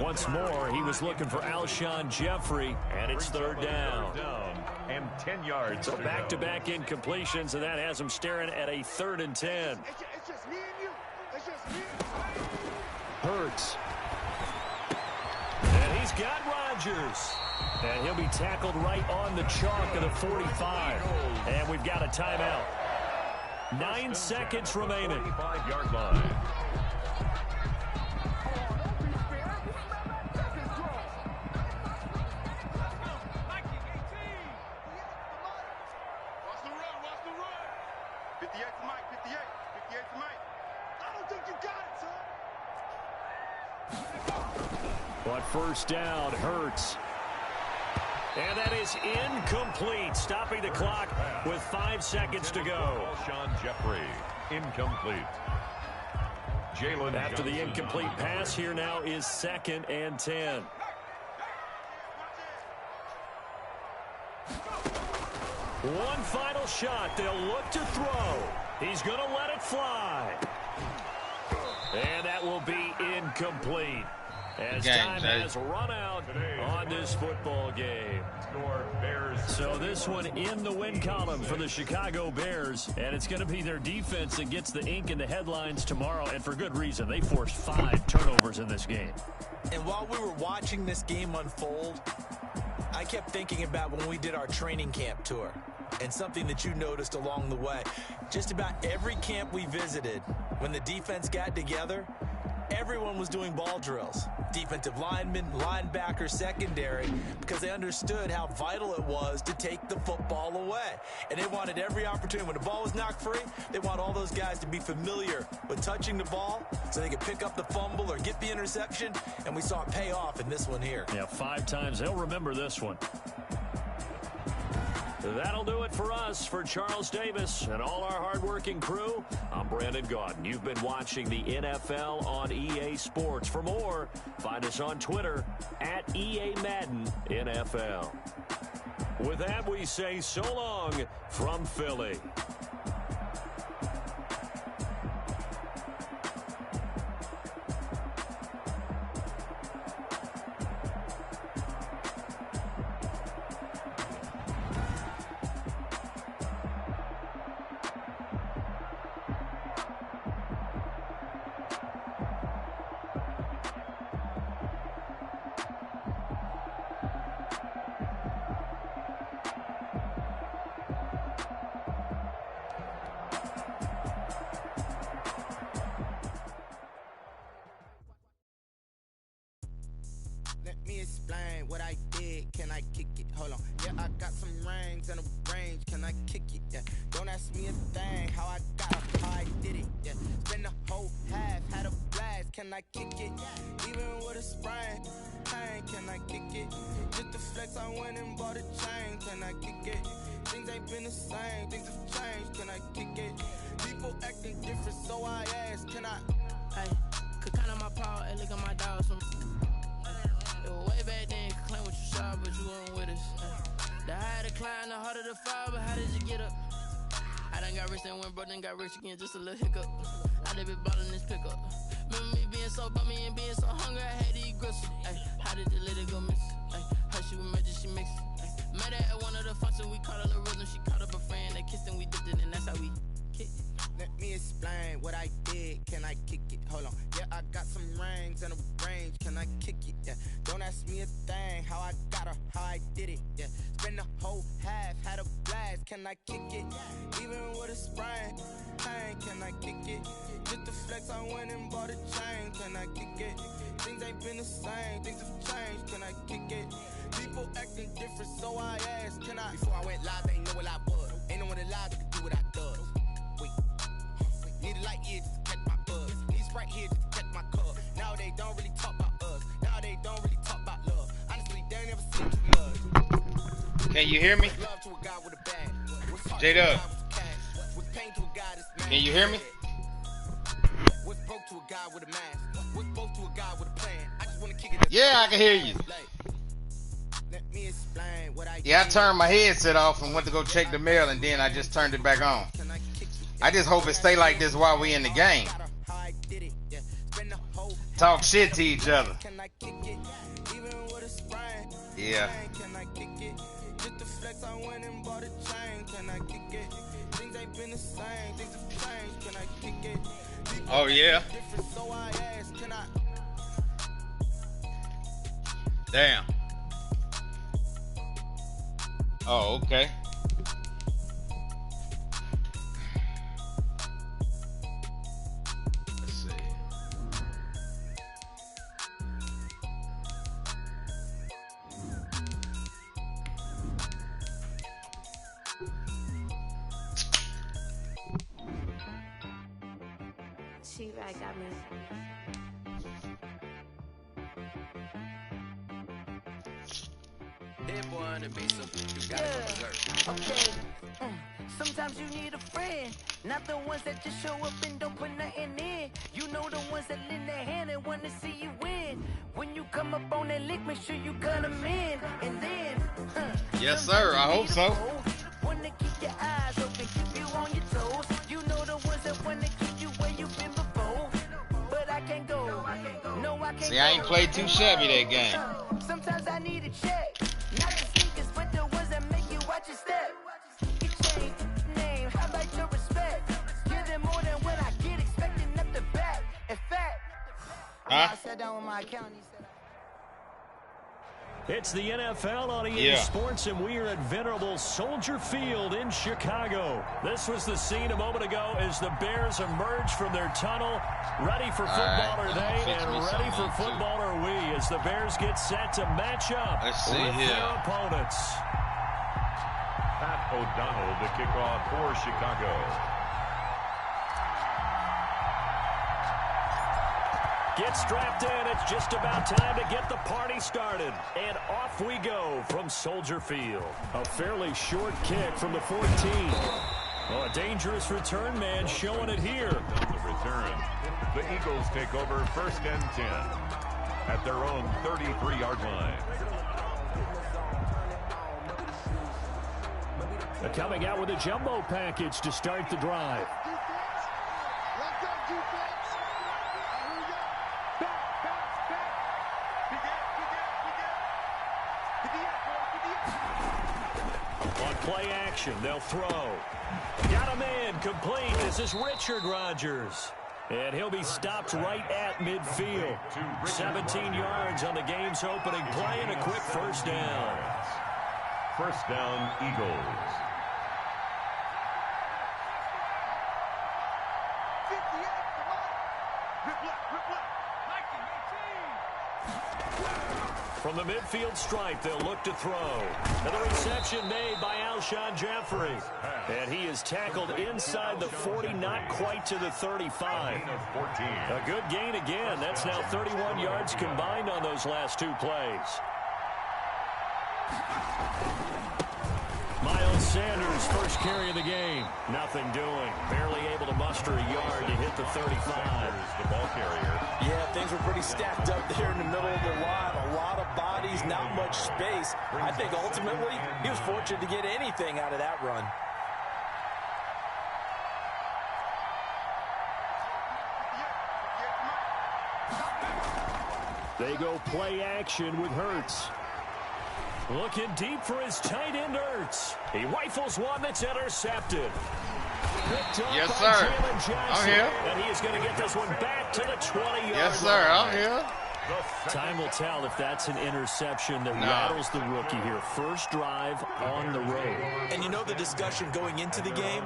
Once more, he was looking for Alshon Jeffrey, and it's 3rd down. And 10 yards. So back-to-back incompletions, and that has him staring at a 3rd and 10. It's just me and you. It's just me and you. Hurts. And he's got Rodgers. And he'll be tackled right on the chalk of the 45. And we've got a timeout. 9 seconds remaining. 45-yard line. But first down, Hurts. And that is incomplete, stopping the clock with 5 seconds to go. Sean Jeffrey, incomplete. Jalen After the Johnson. incomplete pass, here now is 2nd and 10. One final shot. They'll look to throw. He's going to let it fly. And that will be incomplete. As time has run out on this football game. So this one in the win column for the Chicago Bears. And it's going to be their defense that gets the ink in the headlines tomorrow. And for good reason. They forced 5 turnovers in this game. And while we were watching this game unfold, I kept thinking about when we did our training camp tour. And something that you noticed along the way. Just about every camp we visited, when the defense got together, everyone was doing ball drills. Defensive linemen, linebackers, secondary, because they understood how vital it was to take the football away. And they wanted every opportunity. When the ball was knocked free, they want all those guys to be familiar with touching the ball so they could pick up the fumble or get the interception. And we saw it pay off in this one here. Yeah, 5 times. They'll remember this one. That'll do it for us. For Charles Davis and all our hardworking crew, I'm Brandon Gaudin. You've been watching the NFL on EA Sports. For more, find us on Twitter at EA Madden NFL. With that, we say so long from Philly. explain what I did. Can I kick it? Hold on. Yeah, I got some rings and a range. Can I kick it? Yeah. Don't ask me a thing. How I got up, how I did it. Yeah. Spend the whole half, had a blast. Can I kick it? Even with a sprain. Pain, can I kick it? Just the flex, I went and bought a chain. Can I kick it? Things ain't been the same. Things have changed. Can I kick it? People acting different, so I ask, can I? Hey, could count on my power and look at my dogs from. It was way back then, could claim what you saw, but you weren't with us. The higher the climb, the harder the fall, but how did you get up? I done got rich and went broke, then got rich again, just a little hiccup. I done been ballin' this pickup. Remember me being so bummy and being so hungry, I had to eat gristle. Ay, how did the lady go miss? Ay, how she was magic, she mixed. Met her at one of the functions, we caught her the rhythm, she caught up a friend, they kissed and we dipped it, and that's how we kicked it. Let me explain what I did. Can I kick it? Hold on. Yeah, I got some rings and a range. Can I kick it? Yeah. Don't ask me a thing. How I got her, how I did it. Yeah. Spend the whole half, had a blast. Can I kick it? Even with a sprain. Pain, can I kick it? Just the flex, I went and bought a chain. Can I kick it? Things ain't been the same. Things have changed. Can I kick it? People acting different, so I asked, can I? Before I went live, they ain't know what I was. Ain't no one alive that could do what I does. Wait. Need a light here just to catch my buzz. Need Sprite here just to catch my cup. Now they don't really talk about us. Now they don't really talk about love. Honestly, they ain't never seen true love. Can you hear me? Love to a guy with a bag. J-Dub. What's pain to a guy that's mad? Can you hear me? What's broke to a guy with a mask? What's both to a guy with a plan? I just want to kick it. Yeah, I can hear you. Let me explain what I Yeah, I turned my headset off and went to go check the mail, and then I just turned it back on. I just hope it stay like this while we in the game. Talk shit to each other. Yeah. Oh yeah. Damn. Oh, okay. Let's see. She right got me. Okay. Sometimes you need a friend, not the ones that just show up and don't put nothing in. You know the ones that lend their hand and want to see you win. When you come up on that lick, make sure you cut them in. And then, yes, sir. I hope so. Want to keep your eyes open, keep you on your toes. You know the ones that want to keep you where you've been before. But I can't go. No, I can't. See, I ain't played too shabby that game. Sometimes I need a check. Not the sneakers, but the ones that make you watch your step. You change name, how about your respect? Give them more than what I get, expecting up the back. In fact, I sat down with my accountant. He said, it's the NFL on EA Sports, and we are at venerable Soldier Field in Chicago. This was the scene a moment ago as the Bears emerged from their tunnel. Ready for football are they, and ready for football are we, as the Bears get set to match up with their opponents. Pat O'Donnell to kick off for Chicago. Get strapped in. It's just about time to get the party started. And off we go from Soldier Field. A fairly short kick from the 14. Oh, a dangerous return man showing it here. On the return, the Eagles take over 1st and 10 at their own 33-yard line. They're coming out with a jumbo package to start the drive. On play action, they'll throw. Got him in, complete. This is Richard Rodgers. And he'll be stopped right at midfield. 17 yards on the game's opening play and a quick first down. First down, Eagles. From the midfield stripe, they'll look to throw. And the reception made by Alshon Jeffrey. And he is tackled inside the 40, not quite to the 35. A good gain again. That's now 31 yards combined on those last two plays. Miles Sanders, first carry of the game. Nothing doing. Barely able to muster a yard to hit the 35. The ball carrier. Yeah, things were pretty stacked up there in the middle of the line. A lot of bodies, not much space. I think ultimately he was fortunate to get anything out of that run. They go play action with Hurts. Looking deep for his tight end, Hurts. He rifles one that's intercepted. Yes, sir. I'm here. And he is going to get this one back to the 20-yard line. Yes, sir. I'm here. Time will tell if that's an interception that rattles the rookie here. First drive on the road. And you know the discussion going into the game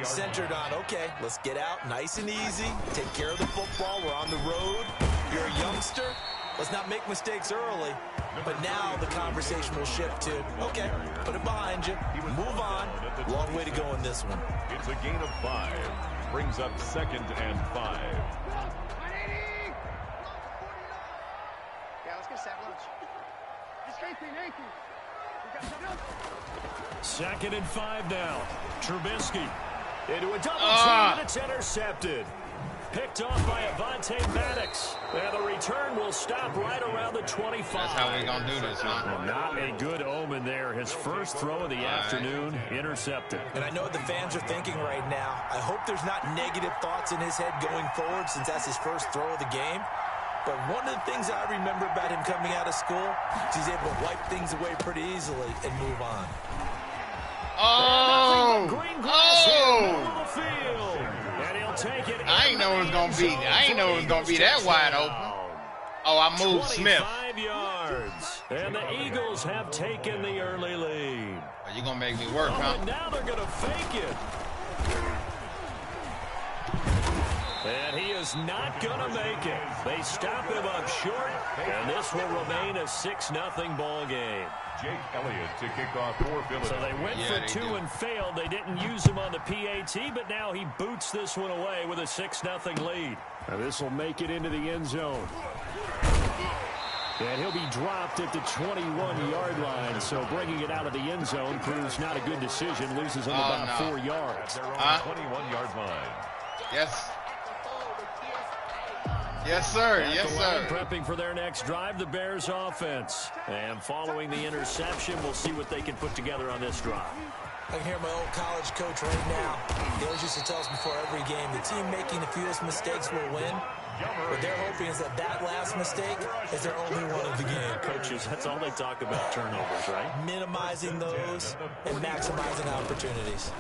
centered on, okay, let's get out nice and easy, take care of the football, we're on the road, you're a youngster, let's not make mistakes early. But now the conversation will shift to, okay, put it behind you, move on, long way to go in this one. It's a gain of 5, brings up 2nd and 5. Second and 5 now. Trubisky into a double team, and it's intercepted. Picked off by Avonte Maddox. And the return will stop right around the 25. That's how we're going to do this, huh? Well, not a good omen there. His first throw of the afternoon, intercepted. And I know what the fans are thinking right now. I hope there's not negative thoughts in his head going forward since that's his first throw of the game. But one of the things I remember about him coming out of school is he's able to wipe things away pretty easily and move on. Oh! Green grass in the middle of the field. And he'll take it. I ain't know it was gonna be. I ain't know it was gonna be that wide open. Oh, I moved Smith. 25 yards. yards. And the Eagles have taken the early lead. Are you going to make me work, huh? And now they're going to fake it. And he is not going to make it. They stop him up short, and this will remain a 6-0 ball game. Jake Elliott to kick off for Philadelphia. So they went for two and failed. They didn't use him on the PAT, but now he boots this one away with a 6-0 lead. Now this will make it into the end zone. And he'll be dropped at the 21-yard line. So bringing it out of the end zone proves not a good decision. Loses him about 4 yards. They're on the 21-yard line. Yes. Yes, sir. Yes, sir. Prepping for their next drive, the Bears offense. And following the interception, we'll see what they can put together on this drive. I can hear my old college coach right now. He always used to tell us before every game, the team making the fewest mistakes will win. What they're hoping is that last mistake is their only one of the game. Coaches, that's all they talk about, turnovers, right? Minimizing those and maximizing opportunities.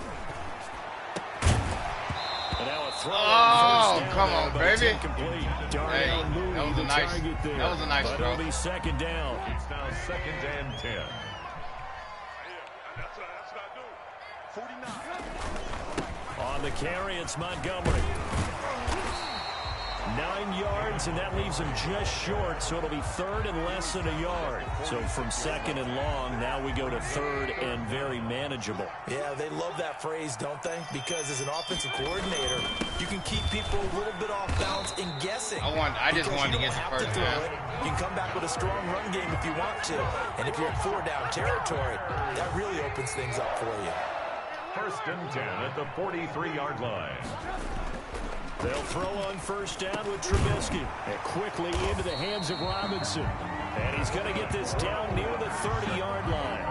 Oh, come on, baby. Hey, that was a nice throw. It'll be second down. It's now 2nd and 10. On the carry, it's Montgomery. 9 yards, and that leaves him just short, so it'll be 3rd and less than a yard. So from 2nd and long, now we go to 3rd and very manageable. Yeah, they love that phrase, don't they? Because as an offensive coordinator, you can keep people a little bit off balance and guessing. I just wanted to get the first down. You can come back with a strong run game if you want to. And if you're in 4-down territory, that really opens things up for you. 1st and 10 at the 43-yard line. They'll throw on 1st down with Trubisky. And quickly into the hands of Robinson. And he's going to get this down near the 30-yard line.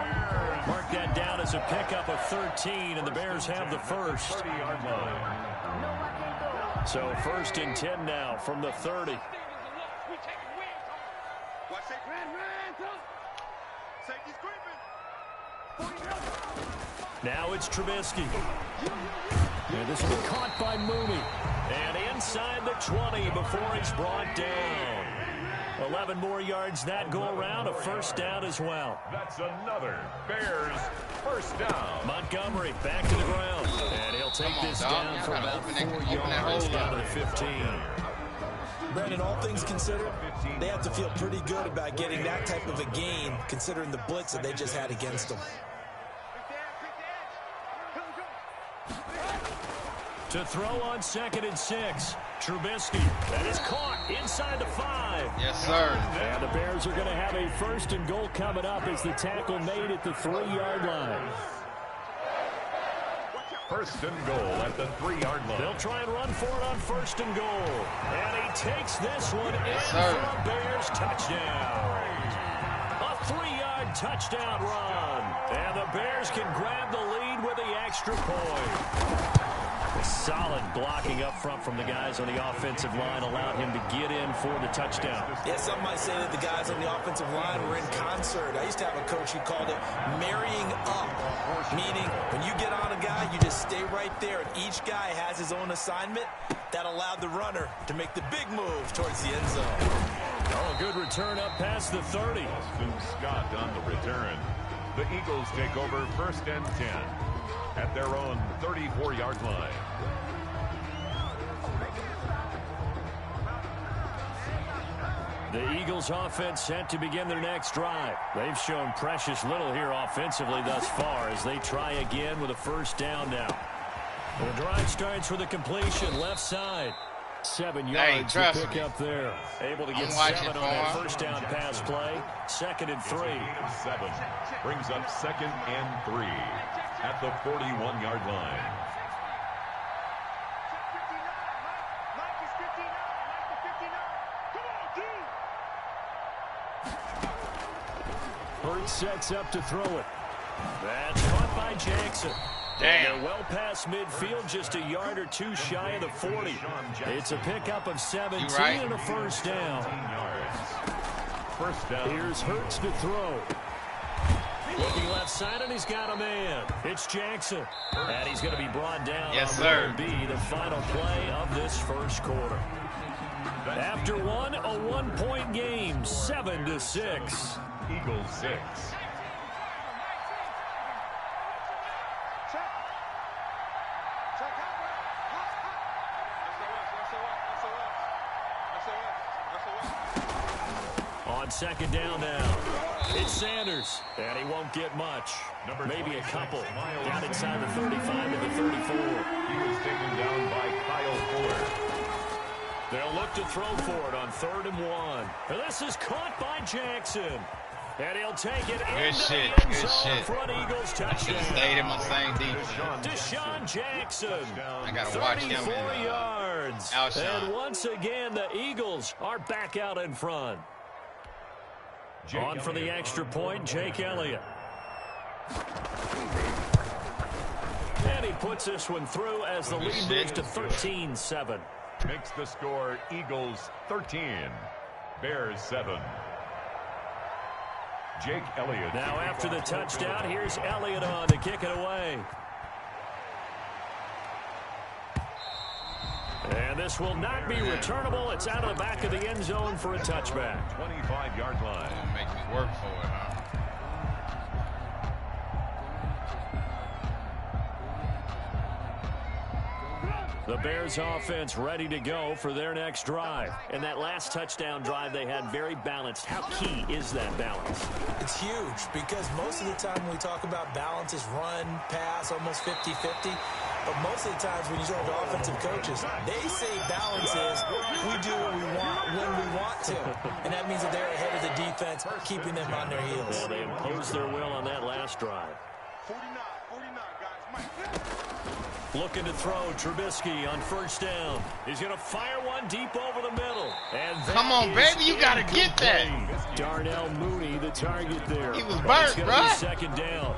Mark that down as a pickup of 13, and the Bears have the first. 30-yard line. So 1st and 10 now from the 30. Now it's Trubisky. And this will be caught by Mooney. And inside the 20 before he's brought down. 11 more yards that go around, a 1st down as well. That's another Bears 1st down. Montgomery back to the ground. And he'll take this down for about 4 yards down to the 15. Brandon, all things considered, they have to feel pretty good about getting that type of a gain, considering the blitz that they just had against them. To throw on 2nd and 6. Trubisky. That is caught inside the 5. Yes, sir. And the Bears are going to have a 1st and goal coming up as the tackle made at the 3-yard line. 1st and goal at the 3-yard line. They'll try and run for it on 1st and goal. And he takes this one in for a Bears touchdown. A 3-yard touchdown run. And the Bears can grab the lead with the extra point. Solid blocking up front from the guys on the offensive line allowed him to get in for the touchdown. Yeah, some might say that the guys on the offensive line were in concert. I used to have a coach who called it marrying up, meaning when you get on a guy, you just stay right there, and each guy has his own assignment. That allowed the runner to make the big move towards the end zone. Oh, good return up past the 30. Austin Scott on the return. The Eagles take over 1st and 10 at their own 34-yard line. The Eagles offense set to begin their next drive. They've shown precious little here offensively thus far as they try again with a 1st down now. The drive starts with a completion left side. 7 yards to pick up there. Able to get 7 on that 1st down pass play. 2nd and 3. 7 brings up 2nd and 3 at the 41-yard line. Hurts sets up to throw it. That's caught by Jackson. Damn. They're well past midfield, just a yard or two shy of the 40. It's a pickup of 17 and a 1st down. 1st down. Here's Hurts to throw. Looking left side, and he's got a man. It's Jackson. And he's going to be brought down. Yes, sir. Will be the final play of this 1st quarter. After one, a 1-point game, 7-6. Eagles 6. On second down now, it's Sanders, and he won't get much. Maybe a couple. Down inside the 35 to the 34. He was taken down by Kyle Fuller. They'll look to throw for it on 3rd and 1. And this is caught by Jackson. And he'll take it Good shit. Good shit. Front Eagles touchdown. I should have stayed in my same defense. Deshaun Jackson. I got to watch him. 34 yards. Alshon. And once again, the Eagles are back out in front. On for the extra point, Jake Elliott. And he puts this one through as the lead moves to 13-7. Makes the score Eagles 13, Bears 7. Jake Elliott. Now after the touchdown, here's Elliott on to kick it away. And this will not be returnable. It's out of the back of the end zone for a touchback. 25-yard line. Make me work for it, huh? The Bears offense ready to go for their next drive. And that last touchdown drive they had very balanced. How key is that balance? It's huge because most of the time when we talk about balance is run, pass, almost 50-50. But most of the times when you talk to offensive coaches, they say balance is we do what we want when we want to. And that means that they're ahead of the defense, keeping them on their heels. Well, they imposed their will on that last drive. 49, guys. Mike. Looking to throw, Trubisky on 1st down. He's going to fire one deep over the middle. And come on, baby, you got to get that. Darnell Mooney, the target there. He was burnt, bro. 2nd down.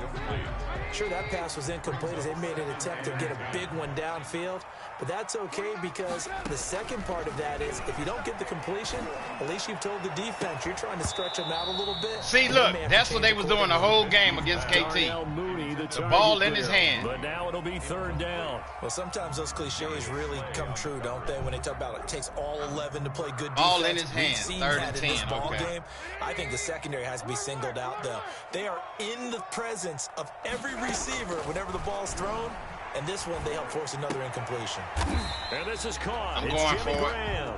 Sure, that pass was incomplete as they made an attempt to get a big one downfield. But that's okay because the second part of that is if you don't get the completion, at least you've told the defense you're trying to stretch them out a little bit. See, look, that's what they was doing the whole game against KT. Mooney, the ball in his hand. But now it'll be 3rd down. Well, sometimes those cliches really come true, don't they? When they talk about it takes all 11 to play good defense. Ball in his hand, We've seen 3rd that and in this 10, ball okay. game. I think the secondary has to be singled out, though. They are in the presence of every receiver whenever the ball's thrown. And this one, they help force another incompletion. And this is caught. I'm it's going Jimmy for Graham.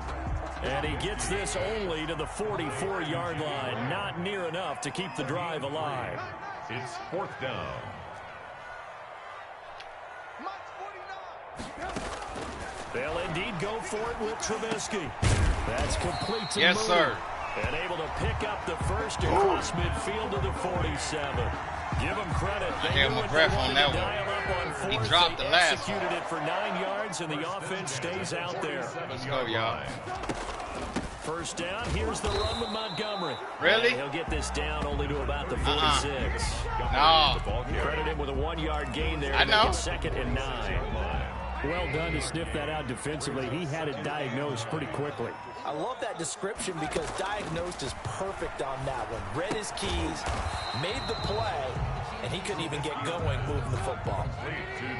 And he gets this only to the 44-yard line. Not near enough to keep the drive alive. It's 4th down. They'll indeed go for it with Trubisky. That's complete to Yes, Mooney. sir. And able to pick up the first across midfield to the 47. Give them credit. I held my breath on that one. He dropped the last one. Executed it for 9 yards, and the offense stays out there. Let's go, y'all. 1st down. Here's the run with Montgomery. Really? And he'll get this down only to about the 46. No. Credit him with a 1-yard gain there. I know. 2nd and 9. Well done to sniff that out defensively. He had it diagnosed pretty quickly. I love that description because diagnosed is perfect on that one. Read his keys, made the play, and he couldn't even get going moving the football.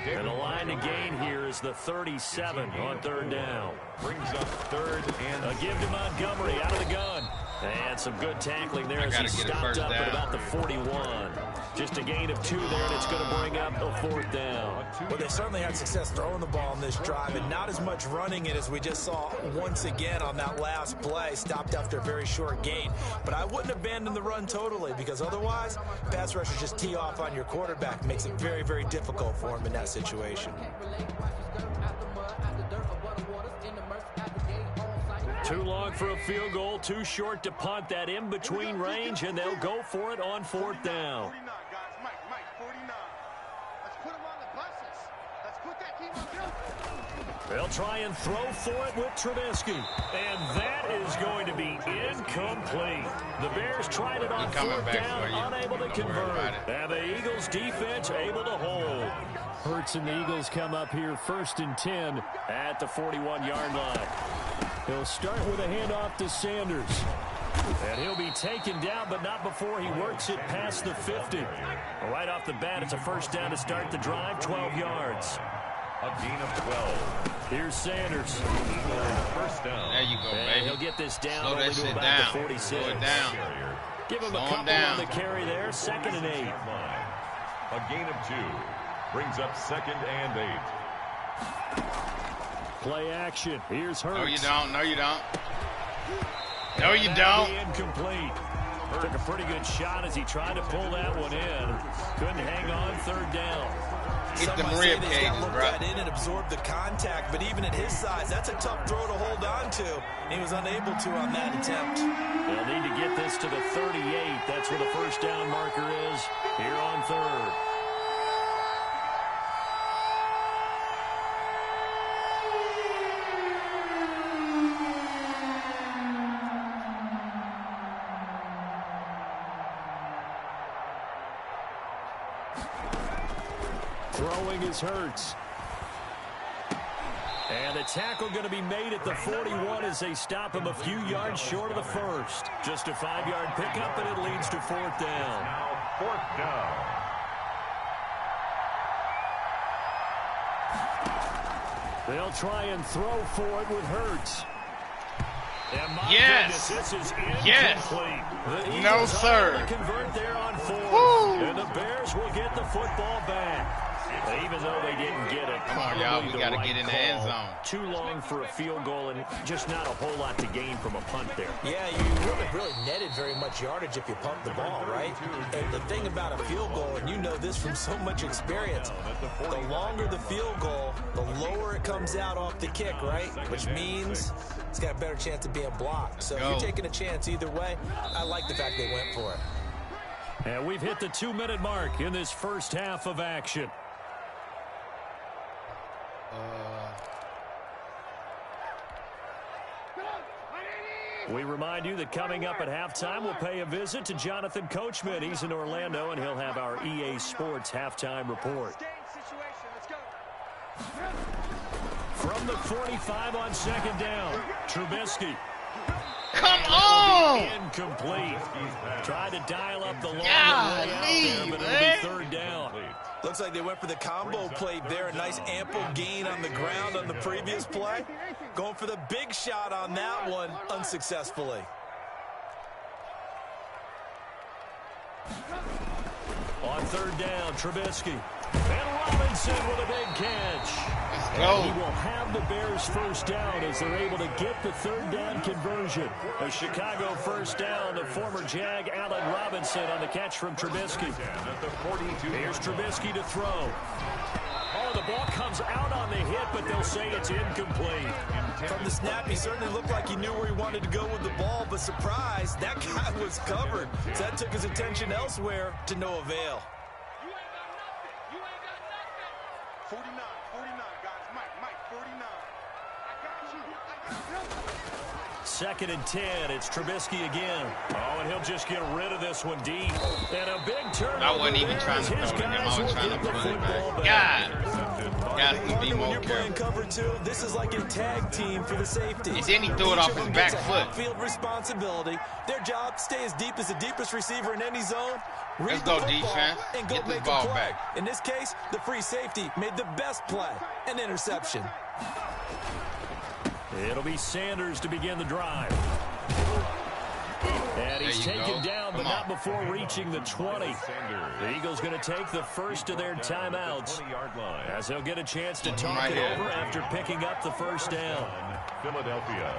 And the line to gain here is the 37 on 3rd down. Brings up 3rd and A give to Montgomery out of the gun. And some good tackling there as he stopped up at about the 41. Just a gain of 2 there, and it's going to bring up a 4th down. Well, they certainly had success throwing the ball in this drive, and not as much running it as we just saw once again on that last play. Stopped after a very short gain. But I wouldn't abandon the run totally because otherwise, pass rushers just tee off on your quarterback. Makes it very, very difficult for him in that situation. Too long for a field goal, too short to punt. That in-between range, and they'll go for it on 4th down. 49, guys. Mike, 49. Let's put him on the buses. Let's put that team on field. They'll try and throw for it with Trubisky. And that is going to be incomplete. The Bears tried it on 4th down, unable to convert. And the Eagles defense able to hold. Hurts and the Eagles come up here 1st and 10 at the 41-yard line. He'll start with a handoff to Sanders. And he'll be taken down, but not before he works it past the 50. Right off the bat, it's a 1st down to start the drive, 12 yards. a gain of 12. Here's Sanders. 1st down. There you go, And baby. he'll get this down Slow only that to shit about down. the 46. Slow it down. Give him a couple on the carry there. 2nd and 8. A gain of 2 brings up 2nd and 8. Play action. Here's Hurts. No, you don't. No, you don't. No, you don't. Incomplete. Took a pretty good shot as he tried to pull that one in. Couldn't hang on. 3rd down. Hit them rib cages, bro. That in and absorb the contact, but even at his size, that's a tough throw to hold on to. He was unable to on that attempt. They'll need to get this to the 38. That's where the 1st down marker is here on 3rd. Throwing is Hurts. And the tackle going to be made at the 41 as they stop him a few yards short of the 1st. Just a 5-yard pickup, and it leads to 4th down. Now 4th down. They'll try and throw for it with Hurts. And my yes. Goodness, this is yes. No, sir. Convert there on 4th. Woo. And the Bears will get the football back. Even though they didn't get it, come on, y'all, we got to get in the end zone. Too long for a field goal and just not a whole lot to gain from a punt there. Yeah, you wouldn't have really netted very much yardage if you pumped the ball, right? And the thing about a field goal, and you know this from so much experience, the longer the field goal, the lower it comes out off the kick, right? Which means it's got a better chance of being blocked. So if you're taking a chance either way, I like the fact they went for it. And we've hit the 2-minute mark in this 1st half of action. We remind you that coming up at halftime, we'll pay a visit to Jonathan Coachman. He's in Orlando, and he'll have our EA Sports halftime report. From the 45 on 2nd down, Trubisky. Come on! Incomplete. Tried to dial up the long way out there, but it'll be 3rd down. Looks like they went for the combo play there. A nice ample gain on the ground on the previous play. Going for the big shot on that one unsuccessfully. On 3rd down, Trubisky. And Robinson with a big catch. Let's go. He will have the Bears 1st down as they're able to get the 3rd down conversion. A Chicago 1st down to former Jag Allen Robinson on the catch from Trubisky. Here's Trubisky to throw. Oh, the ball comes out on the hit, but they'll say it's incomplete. From the snap, he certainly looked like he knew where he wanted to go with the ball, but surprise, that guy was covered. So that took his attention elsewhere to no avail. 49, guys. Mike, 49. I got you. 2nd and 10. It's Trubisky again. Oh, and he'll just get rid of this one deep. And a big turnover. I wasn't even trying to throw to him. I was trying to put it back. God. Got to be more careful. When you're playing cover 2, this is like a tag team for the safety. And then he threw it off his back foot. Field responsibility. Their job, stay as deep as the deepest receiver in any zone. Let's go defense. And go get this make ball a play. back. In this case, the free safety made the best play, an interception. It'll be Sanders to begin the drive. And he's taken down, but not before reaching the 20. The Eagles going to take the first of their timeouts as they'll get a chance to talk it over after picking up the 1st down. Philadelphia.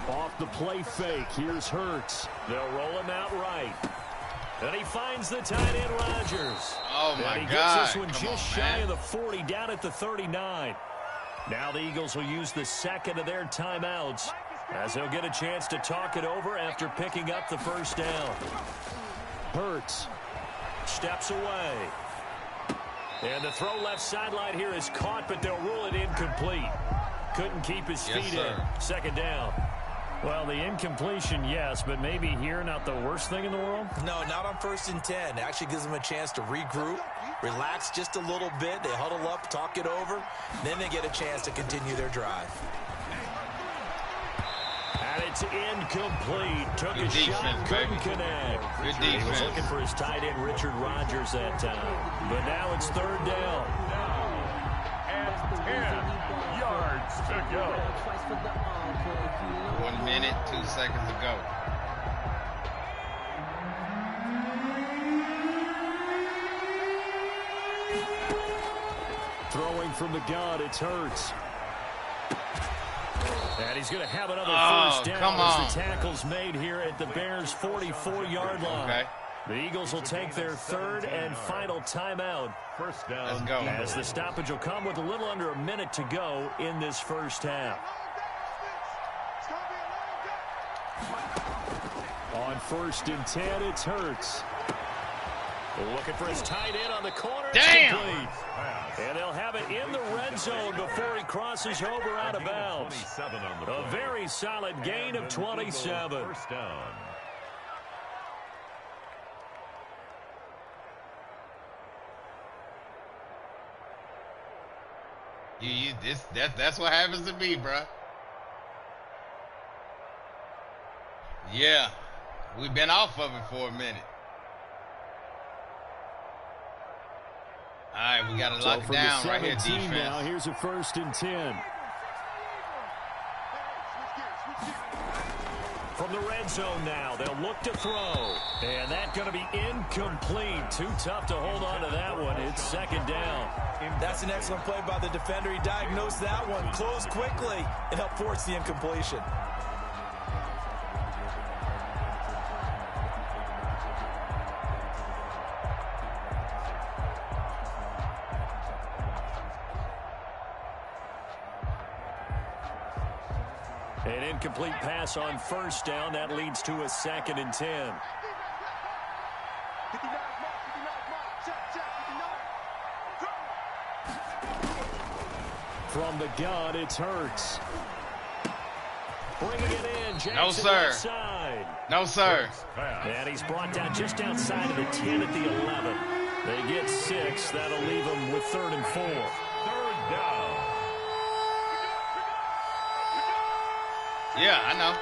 Off the play fake, here's Hurts. They'll roll him out right. And he finds the tight end, Rodgers. Oh, my and he God. gets this one just shy of the 40, down at the 39. Now the Eagles will use the 2nd of their timeouts as they'll get a chance to talk it over after picking up the 1st down. Hurts steps away. And the throw left sideline here is caught, but they'll rule it incomplete. Couldn't keep his feet in. 2nd down. Well, the incompletion, yes, but maybe here not the worst thing in the world? No, not on 1st and 10. It actually gives them a chance to regroup, relax just a little bit. They huddle up, talk it over. Then they get a chance to continue their drive. And it's incomplete. Took a shot, couldn't connect. Good defense. He was looking for his tight end, Richard Rodgers, that time. But now it's 3rd down. And 10 yards to go. 1 minute, 2 seconds to go. Throwing from the gun, it's Hurts. And he's going to have another first down as the tackle's made here at the Bears' 44-yard line. Okay. The Eagles will take their third and final timeout. First down. Let's go. As the stoppage will come with a little under a minute to go in this first half. On 1st and 10, it's Hurts. Looking for his tight end on the corner. Damn! And they'll have it in the red zone before he crosses over out of bounds. A very solid gain of 27. First down. That's what happens to me, bro. Yeah, we've been off of it for a minute. All right, we got to lock it down right here, defense. Now here's a 1st and 10. From the red zone now, they'll look to throw. And that's going to be incomplete. Too tough to hold on to that one. It's 2nd down. That's an excellent play by the defender. He diagnosed that one, closed quickly, and helped force the incompletion. An incomplete pass on 1st down. That leads to a 2nd and 10. From the gun, it's Hurts. Bringing it in. Jackson No, sir. outside. No, sir. And he's brought down just outside of the 10 at the 11. They get 6. That'll leave them with 3rd and 4. 3rd down. Yeah, I know.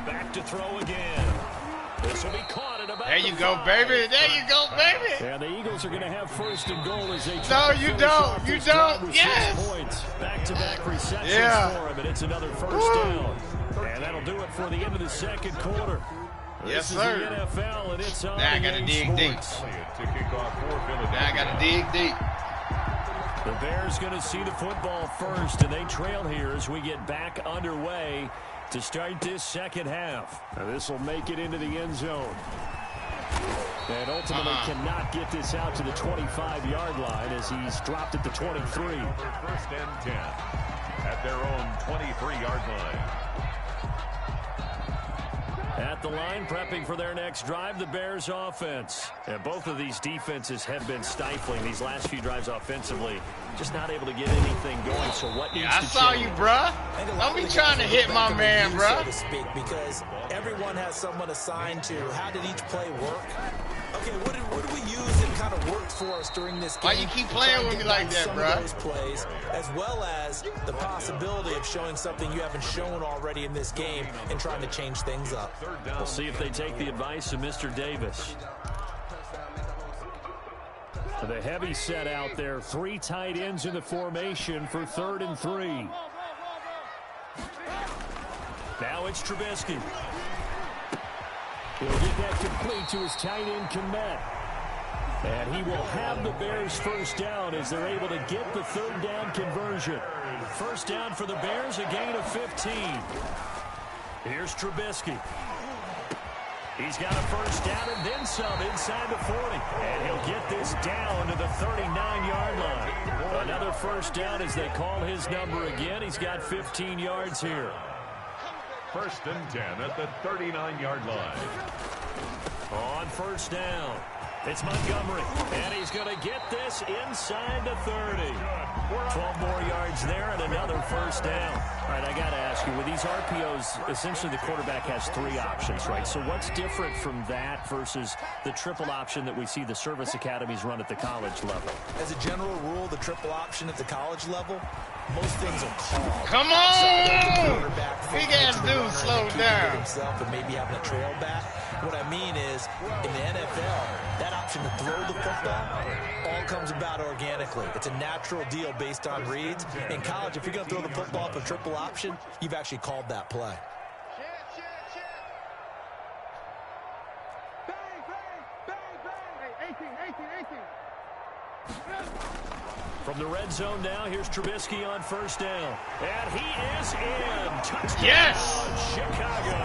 Back to throw again. This will be caught at about There you go, baby. There you go, baby. And the Eagles are going to have 1st and goal as they No, try to you finish don't. off You this drive don't. with Yes. 6 points. Back-to-back receptions for him, and it's another 1st down. And that'll do it for the end of the 2nd quarter. Yes, this sir. is the NFL, and it's on Now I got to dig deep. Now I got to dig deep. The Bears going to see the football first, and they trail here as we get back underway to start this 2nd half. Now this will make it into the end zone. And ultimately cannot get this out to the 25-yard line as he's dropped at the 23. 1st and 10 at their own 23-yard line. At the line, prepping for their next drive, the Bears offense. And both of these defenses have been stifling these last few drives offensively. Just not able to get anything going, so what needs to change? I saw you, bruh. Don't be trying to hit my man, bruh. So to speak, because everyone has someone assigned to how did each play work. Okay, what did we use that kind of worked for us during this game? Why you keep playing with me like that, bruh? Those plays, as well as the possibility of showing something you haven't shown already in this game and trying to change things up. We'll see if they take the advice of Mr. Davis. The heavy set out there. 3 tight ends in the formation for 3rd and 3. Now it's Trubisky. He'll get that complete to his tight end, Komet. And he will have the Bears 1st down as they're able to get the 3rd down conversion. 1st down for the Bears, a gain of 15. Here's Trubisky. He's got a 1st down and then some inside the 40. And he'll get this down to the 39-yard line. Another 1st down as they call his number again. He's got 15 yards here. 1st and 10 at the 39-yard line. On 1st down, it's Montgomery. And he's going to get this inside the 30. 12 more yards there and another 1st down. All right, I got to ask you, with these RPOs, essentially the quarterback has 3 options, right? So what's different from that versus the triple option that we see the service academies run at the college level? As a general rule, the triple option at the college level, most things are called. Come on! Big ass dude, slow down. Himself and maybe having a trail back. What I mean is, in the NFL, that option to throw the football all comes about organically. It's a natural deal based on reads. In college, if you're going to throw the football off a triple option, you've actually called that play. From the red zone now, here's Trubisky on first down. And he is in. Touchdown, yes! Chicago.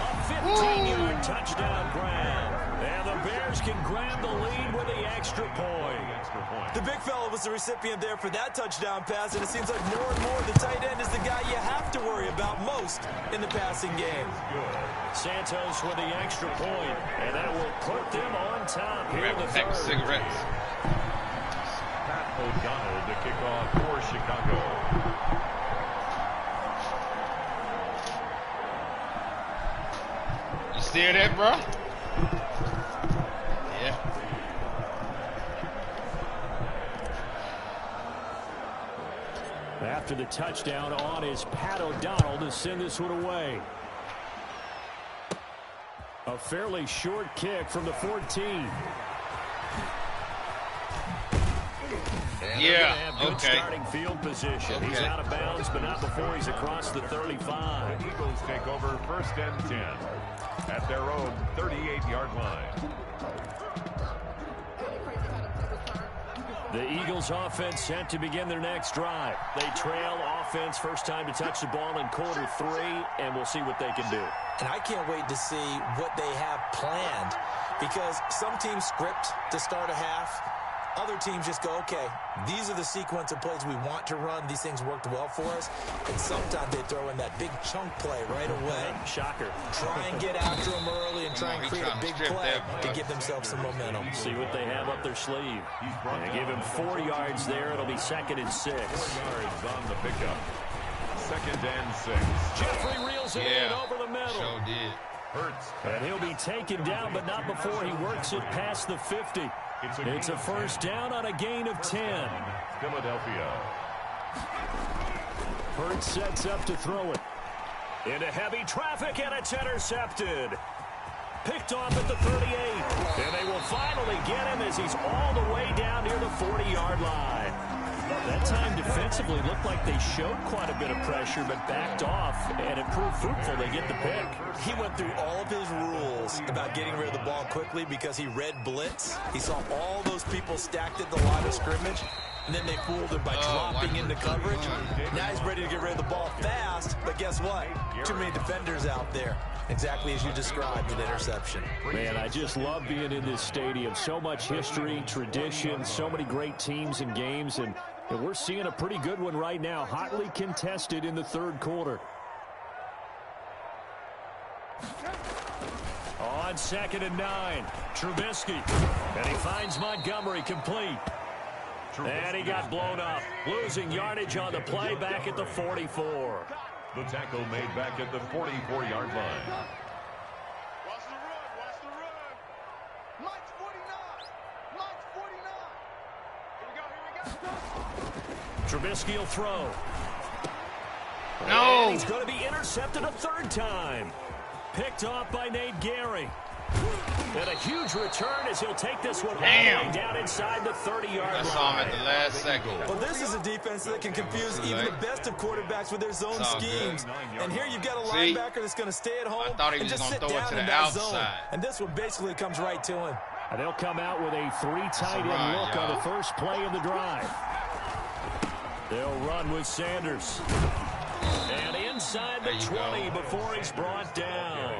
A 15-yard touchdown grab. And the Bears can grab the lead with the extra point. The big fella was the recipient there for that touchdown pass, and it seems like more and more the tight end is the guy you have to worry about most in the passing game. Santos with the extra point, and that will put them on top here in the third. Cigarettes. Pat O'Donnell to kick off for Chicago. You still there, bro? Yeah. After the touchdown on is Pat O'Donnell to send this one away. A fairly short kick from the 14. Yeah, okay. Starting field position. Okay. He's out of bounds, but not before he's across the 35. The Eagles take over first and 10 at their own 38-yard line. The Eagles offense set to begin their next drive. They trail offense, first time to touch the ball in quarter 3, and we'll see what they can do. And I can't wait to see what they have planned, because some teams script to start a half. Other teams just go, okay, these are the sequence of plays we want to run. These things worked well for us. And sometimes they throw in that big chunk play right away. Shocker. Try and get after them early and try and create a big play to give themselves some momentum. See what they have up their sleeve. And give him 4 yards there. It'll be 2nd and 6. 4 yards on the pickup. 2nd and 6. Jeffrey reels it in over the middle. Sure did. Hurts. And he'll be taken down, but not before he works it past the 50. It's a first down on a gain of 10. Philadelphia. Hurts sets up to throw it. Into heavy traffic, and it's intercepted. Picked off at the 38. And they will finally get him as he's all the way down near the 40-yard line. That time defensively looked like they showed quite a bit of pressure, but backed off, and it proved fruitful. They get the pick. He went through all of his rules about getting rid of the ball quickly because he read blitz. He saw all those people stacked at the line of scrimmage, and then they fooled him by dropping into coverage. Now he's ready to get rid of the ball fast, but guess what? Too many defenders out there. Exactly as you described, an interception. Man, I just love being in this stadium. So much history, tradition, so many great teams and games, and we're seeing a pretty good one right now, hotly contested in the third quarter. On 2nd and 9, Trubisky, and he finds Montgomery complete. And he got blown up, losing yardage on the play back at the 44. The tackle made back at the 44-yard line. Watch the run, watch the run. Mike's 49. Mike's 49. Here we go, here we go. Trubisky will throw. No. And he's going to be intercepted a 3rd time. Picked off by Nate Gary. And a huge return as he'll take this one all the way down inside the 30-yard line. I saw him at the last second. Well, this is a defense that can confuse even the best of quarterbacks with their zone schemes. And here you've got a linebacker that's going to stay at home and just sit down in that zone. And this one basically comes right to him. And they'll come out with a 3 tight end look on the first play of the drive. They'll run with Sanders. And inside the 20 before he's brought down.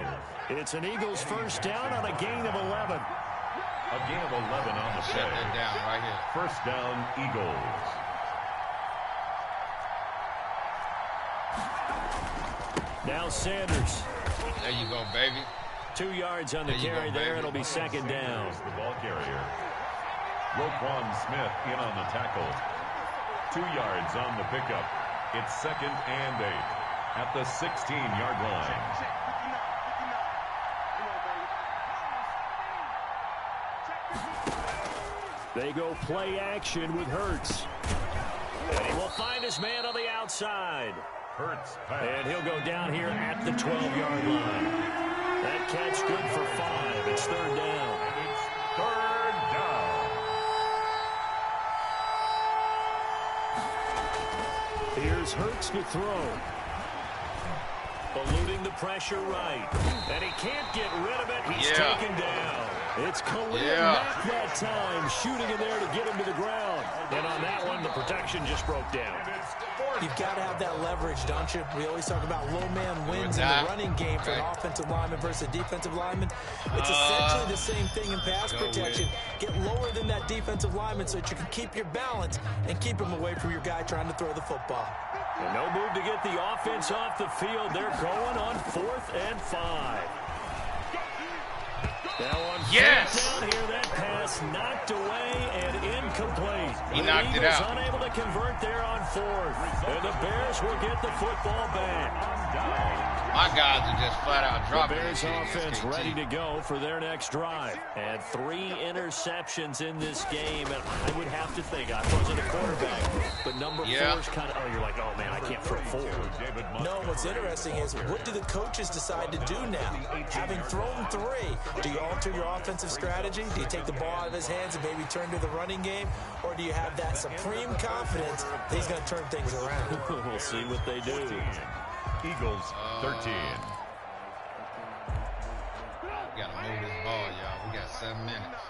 It's an Eagles first down on a gain of 11. A gain of 11 on the play. Shut that down right here. First down, Eagles. Now Sanders. There you go, baby. 2 yards on the carry there. It'll be 2nd down. The ball carrier. Roquan Smith in on the tackle. 2 yards on the pickup. It's 2nd and 8 at the 16-yard line. They go play action with Hurts. And he will find his man on the outside. Hurts. And he'll go down here at the 12-yard line. That catch good for 5. It's third down. It's third down. Here's Hurts to throw. Eluding the pressure right. And he can't get rid of it. He's taken down. It's Khalil Mack that time, shooting in there to get him to the ground. And on that one, the protection just broke down. You've got to have that leverage, don't you? We always talk about low man wins in the running game for an offensive lineman versus a defensive lineman. It's essentially the same thing in pass protection. Get lower than that defensive lineman so that you can keep your balance and keep him away from your guy trying to throw the football. And no move to get the offense off the field. They're going on 4th and 5. Now on fourth down here, that pass knocked away and incomplete. He knocked it out. Unable to convert there on 4th. And the Bears will get the football back. My guys are just flat out dropping. The Bears offense ready to go for their next drive. And 3 interceptions in this game. And I would have to think, I wasn't a quarterback, but number 4 is kind of, you're like, oh man, I can't throw 4. No, what's interesting is, what do the coaches decide to do now? Having thrown 3, do you alter your offensive strategy? Do you take the ball out of his hands and maybe turn to the running game? Or do you have that supreme confidence that he's going to turn things around? We'll see what they do. Eagles 13. We got to move this ball, y'all. We got 7 minutes.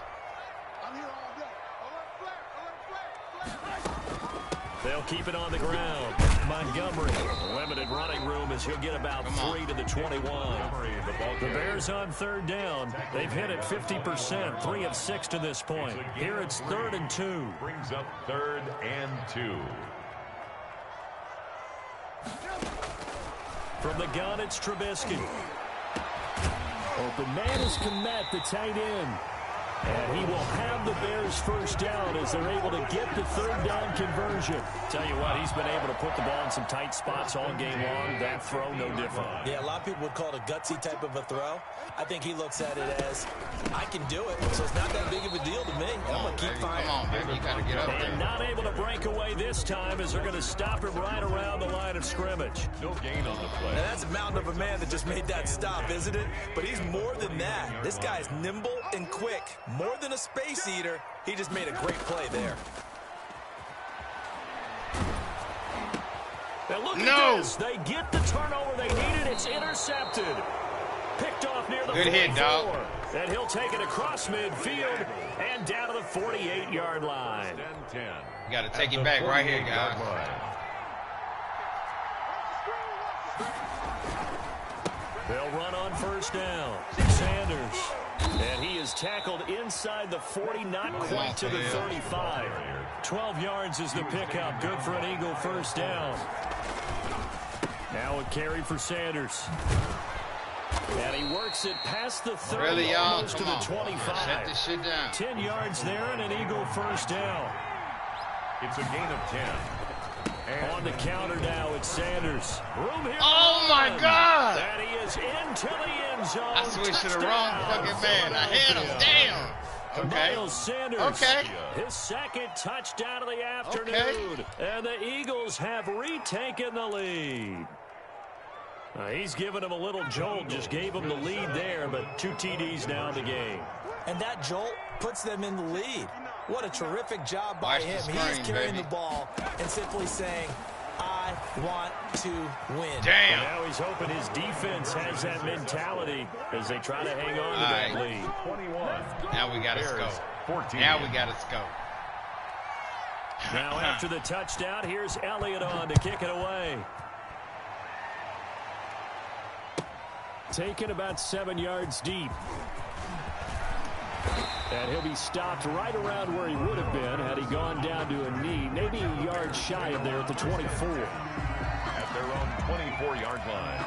They'll keep it on the ground. Montgomery, limited running room as he'll get about 3 to the 21. The Bears on third down. They've hit it 50%, 3 of 6 to this point. Here it's 3rd and 2. Brings up 3rd and 2. From the gun, it's Trubisky. Open man is Komet, the tight end. And he will have the Bears first down as they're able to get the 3rd down conversion. Tell you what, he's been able to put the ball in some tight spots all game long. That throw, no different. Yeah, a lot of people would call it a gutsy type of a throw. I think he looks at it as, I can do it, so it's not that big of a deal to me. I'm going to keep firing. Come on, baby, you got to get up there. And not able to break away this time as they're going to stop him right around the line of scrimmage. No gain on the play. Now, that's a mountain of a man that just made that stop, isn't it? But he's more than that. This guy's nimble and quick. More than a space eater, he just made a great play there. Now look at this. They get the turnover they needed. It's intercepted. Picked off near the 44. Good hit, dog. And he'll take it across midfield and down to the 48-yard line. You got to take it back right here, guys. They'll run on first down. Sanders. And he is tackled inside the 40, not quite to the 35. 12 yards is the pickup. Good for an Eagle first down. Now a carry for Sanders. And he works it past the 30, almost to the 25. Set this shit down. 10 yards there and an Eagle first down. It's a gain of 10. And on the counter now, it's Sanders. Room here. Oh, my God. And he is into the end zone. I switched to the wrong fucking man. I hit him. Damn. Okay. Miles Sanders. Okay. His second touchdown of the afternoon. Okay. And the Eagles have retaken the lead. He's given him a little jolt, just gave him the lead there, but 2 TDs now in the game. And that jolt puts them in the lead. What a terrific job by him. He's carrying the ball and simply saying, I want to win. Damn. And now he's hoping his defense has that mentality as they try to hang on to that lead. 21. Now we got to scope. 14. Now we got to scope. Now after the touchdown, here's Elliott on to kick it away. Taken about 7 yards deep. And he'll be stopped right around where he would have been had he gone down to a knee, maybe a yard shy of there at the 24. At their own 24-yard line.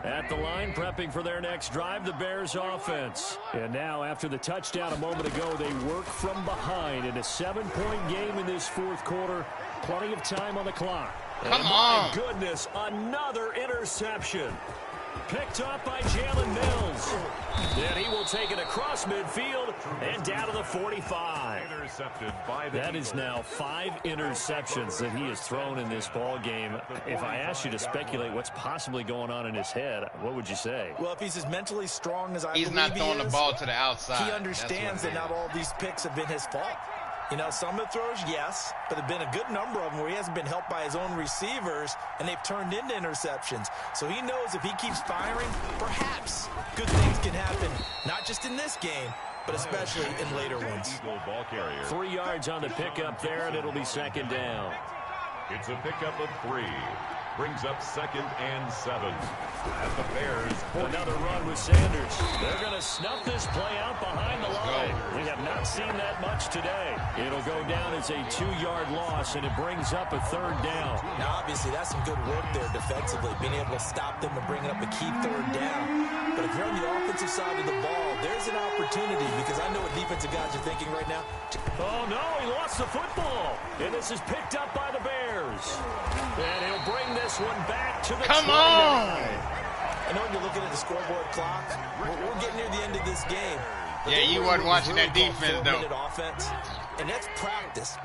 At the line, prepping for their next drive, the Bears offense. And now, after the touchdown a moment ago, they work from behind in a 7-point game in this fourth quarter. Plenty of time on the clock. Come on. My goodness, another interception. Picked up by Jalen Mills. Then he will take it across midfield and down to the 45. Intercepted by the That is now 5 interceptions that he has thrown in this ball game. If I asked you to speculate what's possibly going on in his head, what would you say? Well, if he's as mentally strong as I He's believe not throwing the ball to the outside. He understands that not all these picks have been his fault. You know, some of the throws, yes, but there have been a good number of them where he hasn't been helped by his own receivers, and they've turned into interceptions. So he knows if he keeps firing, perhaps good things can happen, not just in this game, but especially in later ones. 3 yards on the pickup there, and it'll be second down. It's a pickup of 3. Brings up 2nd and 7. At the Bears. Another run with Sanders. They're going to snuff this play out behind the line. We have not seen that much today. It'll go down as a 2-yard loss, and it brings up a 3rd down. Now, obviously, that's some good work there defensively, being able to stop them and bringing up a key 3rd down. But if you're on the offensive side of the ball, there's an opportunity, because I know what defensive guys are thinking right now. Oh, no, he lost the football. And this is picked up by the Bears. And he'll bring this one back to the 29. I know when you're looking at the scoreboard clock, we're getting near the end of this game. Yeah, you wasn't watching that defense, though. Offense, and that's practice,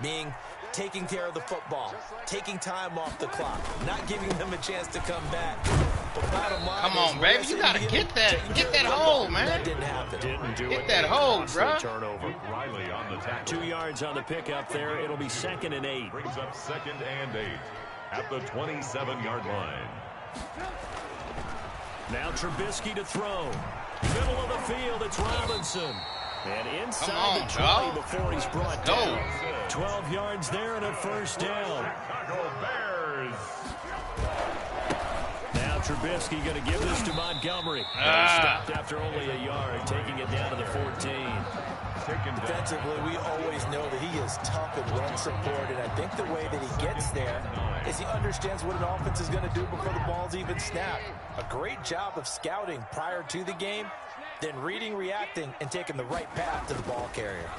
taking care of the football, taking time off the clock, not giving them a chance to come back. But bottom line, come on, baby, you gotta get that hole, man. That didn't happen. Didn't do get it. That hole, bro. Turnover. Riley on the tackle. 2 yards on the pickup there. It'll be 2nd and 8. Brings up 2nd and 8 at the 27-yard line. Now Trubisky to throw. Middle of the field, it's Robinson. And inside the 20 before he's brought down. 12 yards there and a 1st down. Chicago Bears. Now Trubisky going to give this to Montgomery. Stopped after only a yard, taking it down to the 14. Defensively, we always know that he is tough and run support, and I think the way that he gets there is he understands what an offense is going to do before the ball's even snapped. A great job of scouting prior to the game, then reading, reacting, and taking the right path to the ball carrier.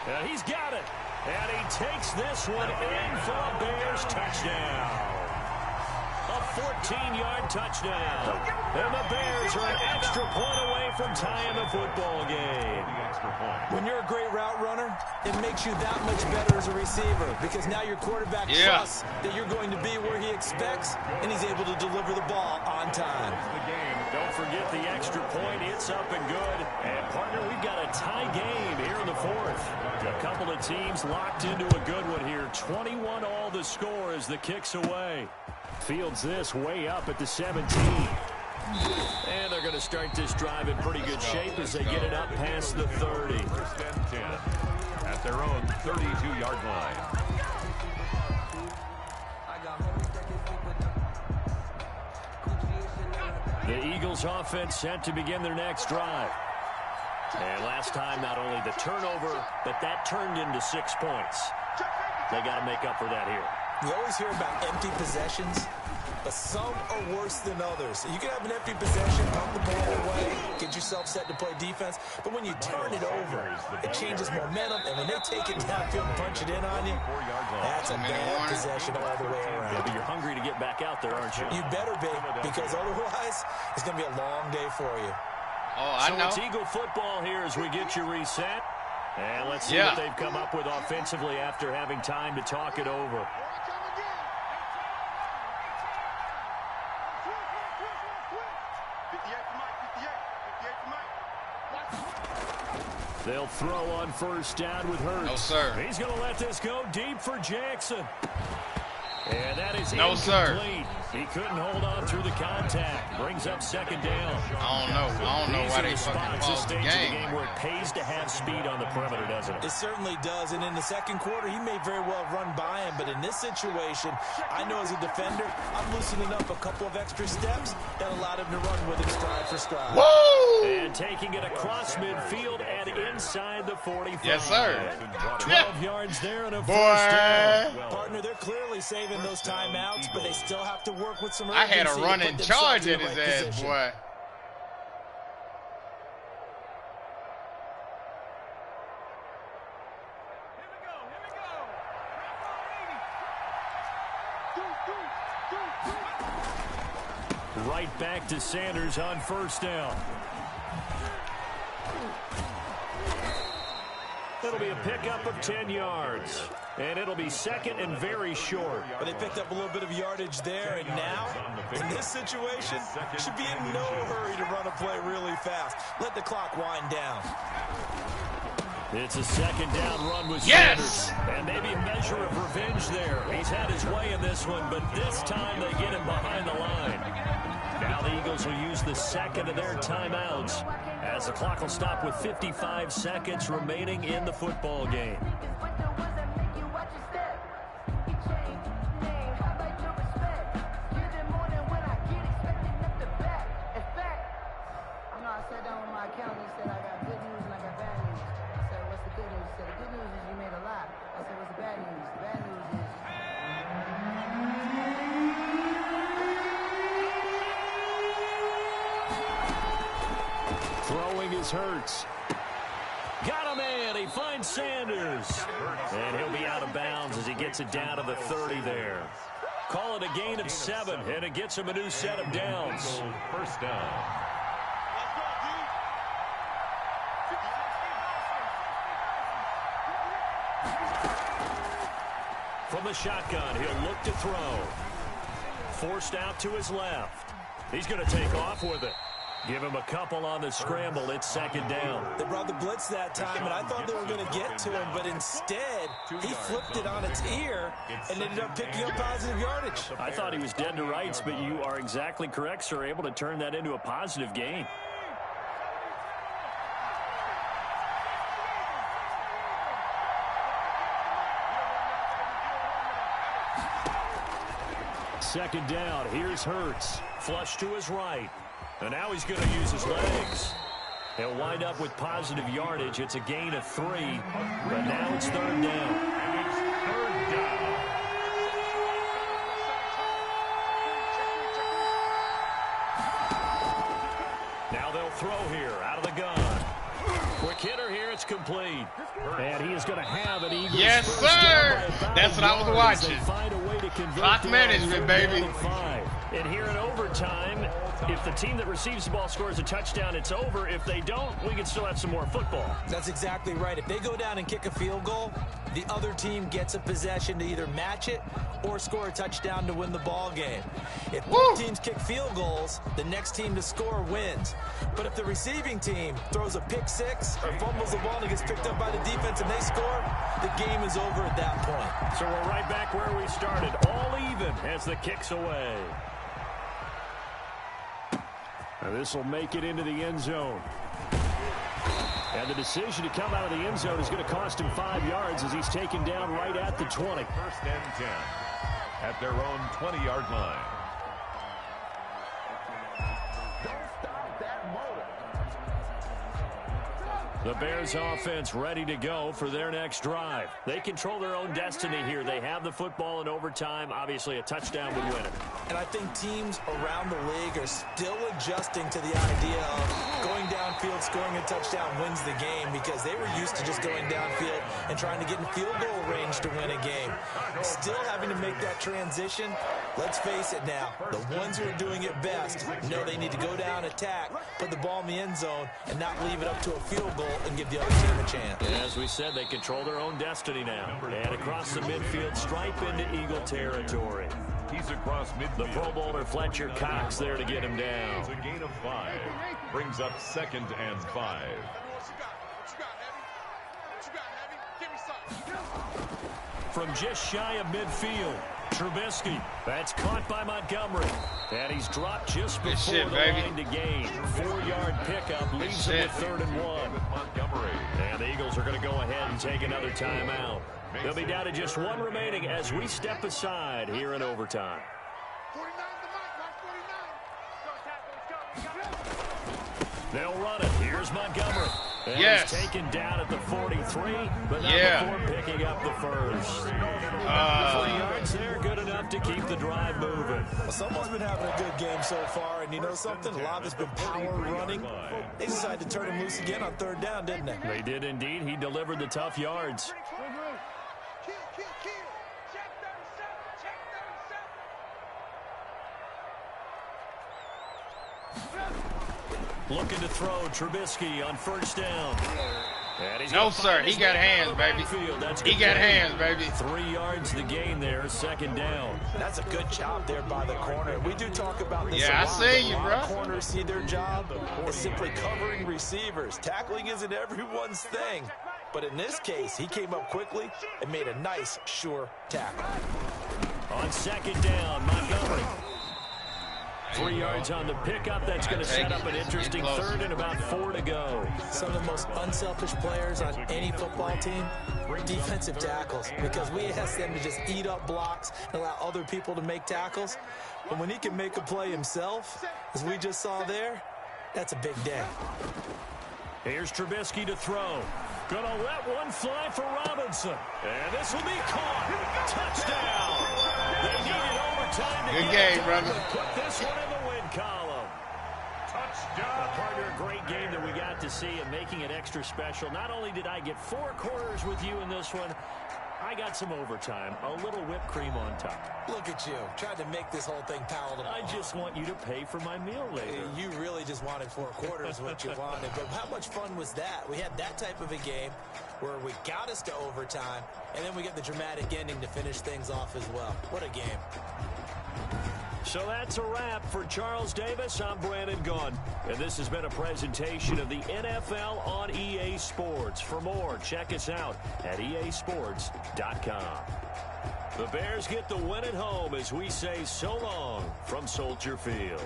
And he's got it. And he takes this one in for a Bears touchdown. A 14-yard touchdown. And the Bears are an extra point away from tying the football game. When you're a great route runner, it makes you that much better as a receiver, because now your quarterback trusts that you're going to be where he expects, and he's able to deliver the ball on time. Don't forget the extra point. It's up and good. And, partner, we've got a tie game here in the 4th. A couple of teams locked into a good one here. 21 all the score as the kick's away. Fields this way up at the 17. And they're going to start this drive in pretty good shape as they get it up past the 30. 1st and 10 at their own 32-yard line. The Eagles offense set to begin their next drive. And last time, not only the turnover, but that turned into 6 points. They got to make up for that here. We always hear about empty possessions, but some are worse than others. You can have an empty possession, pump the ball away, get yourself set to play defense, but when you turn it over, it changes momentum, and when they take it downfield and punch it in on you, that's a bad possession all the way around. Yeah, but you're hungry to get back out there, aren't you? You better be, because otherwise, it's going to be a long day for you. Oh, I know. So it's Eagle football here as we get you reset. And let's see what they've come up with offensively after having time to talk it over. They'll throw on 1st down with Hurts. No, sir. He's going to let this go deep for Jackson. And that is no, incomplete. sir. He couldn't hold on through the contact. Brings up 2nd down. I don't know why they fucking paused the game. This stage of the game where it pays to have speed on the perimeter, doesn't it? It certainly does. And in the 2nd quarter, he may very well run by him. But in this situation, I know as a defender, I'm loosening up a couple of extra steps that allowed him to run with him stride for stride. Woo! And taking it across midfield and inside the 45. Yes, sir. 12 yards there and a 1st down. Partner, they're clearly saving those timeouts, but they still have to work with some I urgency. had a running charge at his ass, position. boy. Right back to Sanders on first down. It'll be a pickup of 10 yards. And it'll be second and very short. But they picked up a little bit of yardage there, and now, in this situation, should be in no hurry to run a play really fast. Let the clock wind down. It's a second down run with Sanders. And maybe a measure of revenge there. He's had his way in this one, but this time they get him behind the line. Now the Eagles will use the second of their timeouts as the clock will stop with 55 seconds remaining in the football game. Throwing is Hurts. Got him in. He finds Sanders. And he'll be out of bounds as he gets it down to the 30 there. Call it a gain of 7, and it gets him a new set of downs. First down. From the shotgun, he'll look to throw. Forced out to his left. He's going to take off with it. Give him a couple on the scramble. It's second down. They brought the blitz that time, and I thought they were going to get to him, but instead, he flipped it on its ear and ended up picking up positive yardage. I thought he was dead to rights, but you are exactly correct, sir. Able to turn that into a positive gain. Second down. Here's Hurts. Flush to his right. And now he's going to use his legs. He'll wind up with positive yardage. It's a gain of 3. But now it's third down. And it's third down. Now they'll throw here out of the gun. Quick hitter here. It's complete. And he is going to have an Eagles. Yes, sir. That's what I was watching. Clock management, baby. And here in overtime, if the team that receives the ball scores a touchdown, it's over. If they don't, we can still have some more football. That's exactly right. If they go down and kick a field goal, the other team gets a possession to either match it or score a touchdown to win the ball game. If both teams kick field goals, the next team to score wins. But if the receiving team throws a pick six or fumbles the ball and it gets picked up by the defense and they score, the game is over at that point. So we're right back where we started, all even as the kick's away. Now this will make it into the end zone. And the decision to come out of the end zone is going to cost him 5 yards as he's taken down right at the 20. First and 10 at their own 20-yard line. The Bears offense ready to go for their next drive. They control their own destiny here. They have the football in overtime. Obviously, a touchdown would win it. And I think teams around the league are still adjusting to the idea of going downfield, scoring a touchdown wins the game, because they were used to just going downfield and trying to get in field goal range to win a game. Still having to make that transition. Let's face it now, the ones who are doing it best know they need to go down, attack, put the ball in the end zone, and not leave it up to a field goal and give the other team a chance. And as we said, they control their own destiny now. And across the midfield, stripe into Eagle territory. He's across midfield. The Pro Bowler Fletcher Cox there to get him down. It's a gain of 5. Brings up 2nd and 5. From just shy of midfield, Trubisky. That's caught by Montgomery. And he's dropped just before the line to gain. 4-yard pickup leaves him with 3rd and 1. Montgomery. And the Eagles are going to go ahead and take another timeout. They'll be down to just 1 remaining as we step aside here in overtime. They'll run it. Here's Montgomery. And he's taken down at the 43, but not before picking up the first. 3 yards there, good enough to keep the drive moving. Well, someone's been having a good game so far, and you know something? A lot of it's been power running. They decided to turn him loose again on 3rd down, didn't they? They did indeed. He delivered the tough yards. Looking to throw, Trubisky on first down. No, sir. He got hands, baby. He got hands, baby. 3 yards to gain there, second down. That's a good job there by the corner. We do talk about this a lot. Yeah, I see you, bro. Corners see their job is simply covering receivers. Tackling isn't everyone's thing. But in this case, he came up quickly and made a nice, sure tackle. On second down, Montgomery. 3 yards on the pickup. That's going to set up an interesting third and about 4 to go. Some of the most unselfish players on any football team, defensive tackles, because we ask them to just eat up blocks and allow other people to make tackles. But when he can make a play himself, as we just saw there, that's a big day. Here's Trubisky to throw. Gonna let one fly for Robinson. And this will be caught. Touchdown. They needed overtime to good game, brother. Put this one in the win column. Touchdown. Partner, a great game that we got to see and making it extra special. Not only did I get 4 quarters with you in this one, I got some overtime, a little whipped cream on top. Look at you, trying to make this whole thing palatable. I just want you to pay for my meal later. You really just wanted 4 quarters, what you wanted. But how much fun was that? We had that type of a game where we got us to overtime, and then we get the dramatic ending to finish things off as well. What a game. So that's a wrap for Charles Davis. I'm Brandon Gaudin, and this has been a presentation of the NFL on EA Sports. For more, check us out at easports.com. The Bears get the win at home as we say so long from Soldier Field.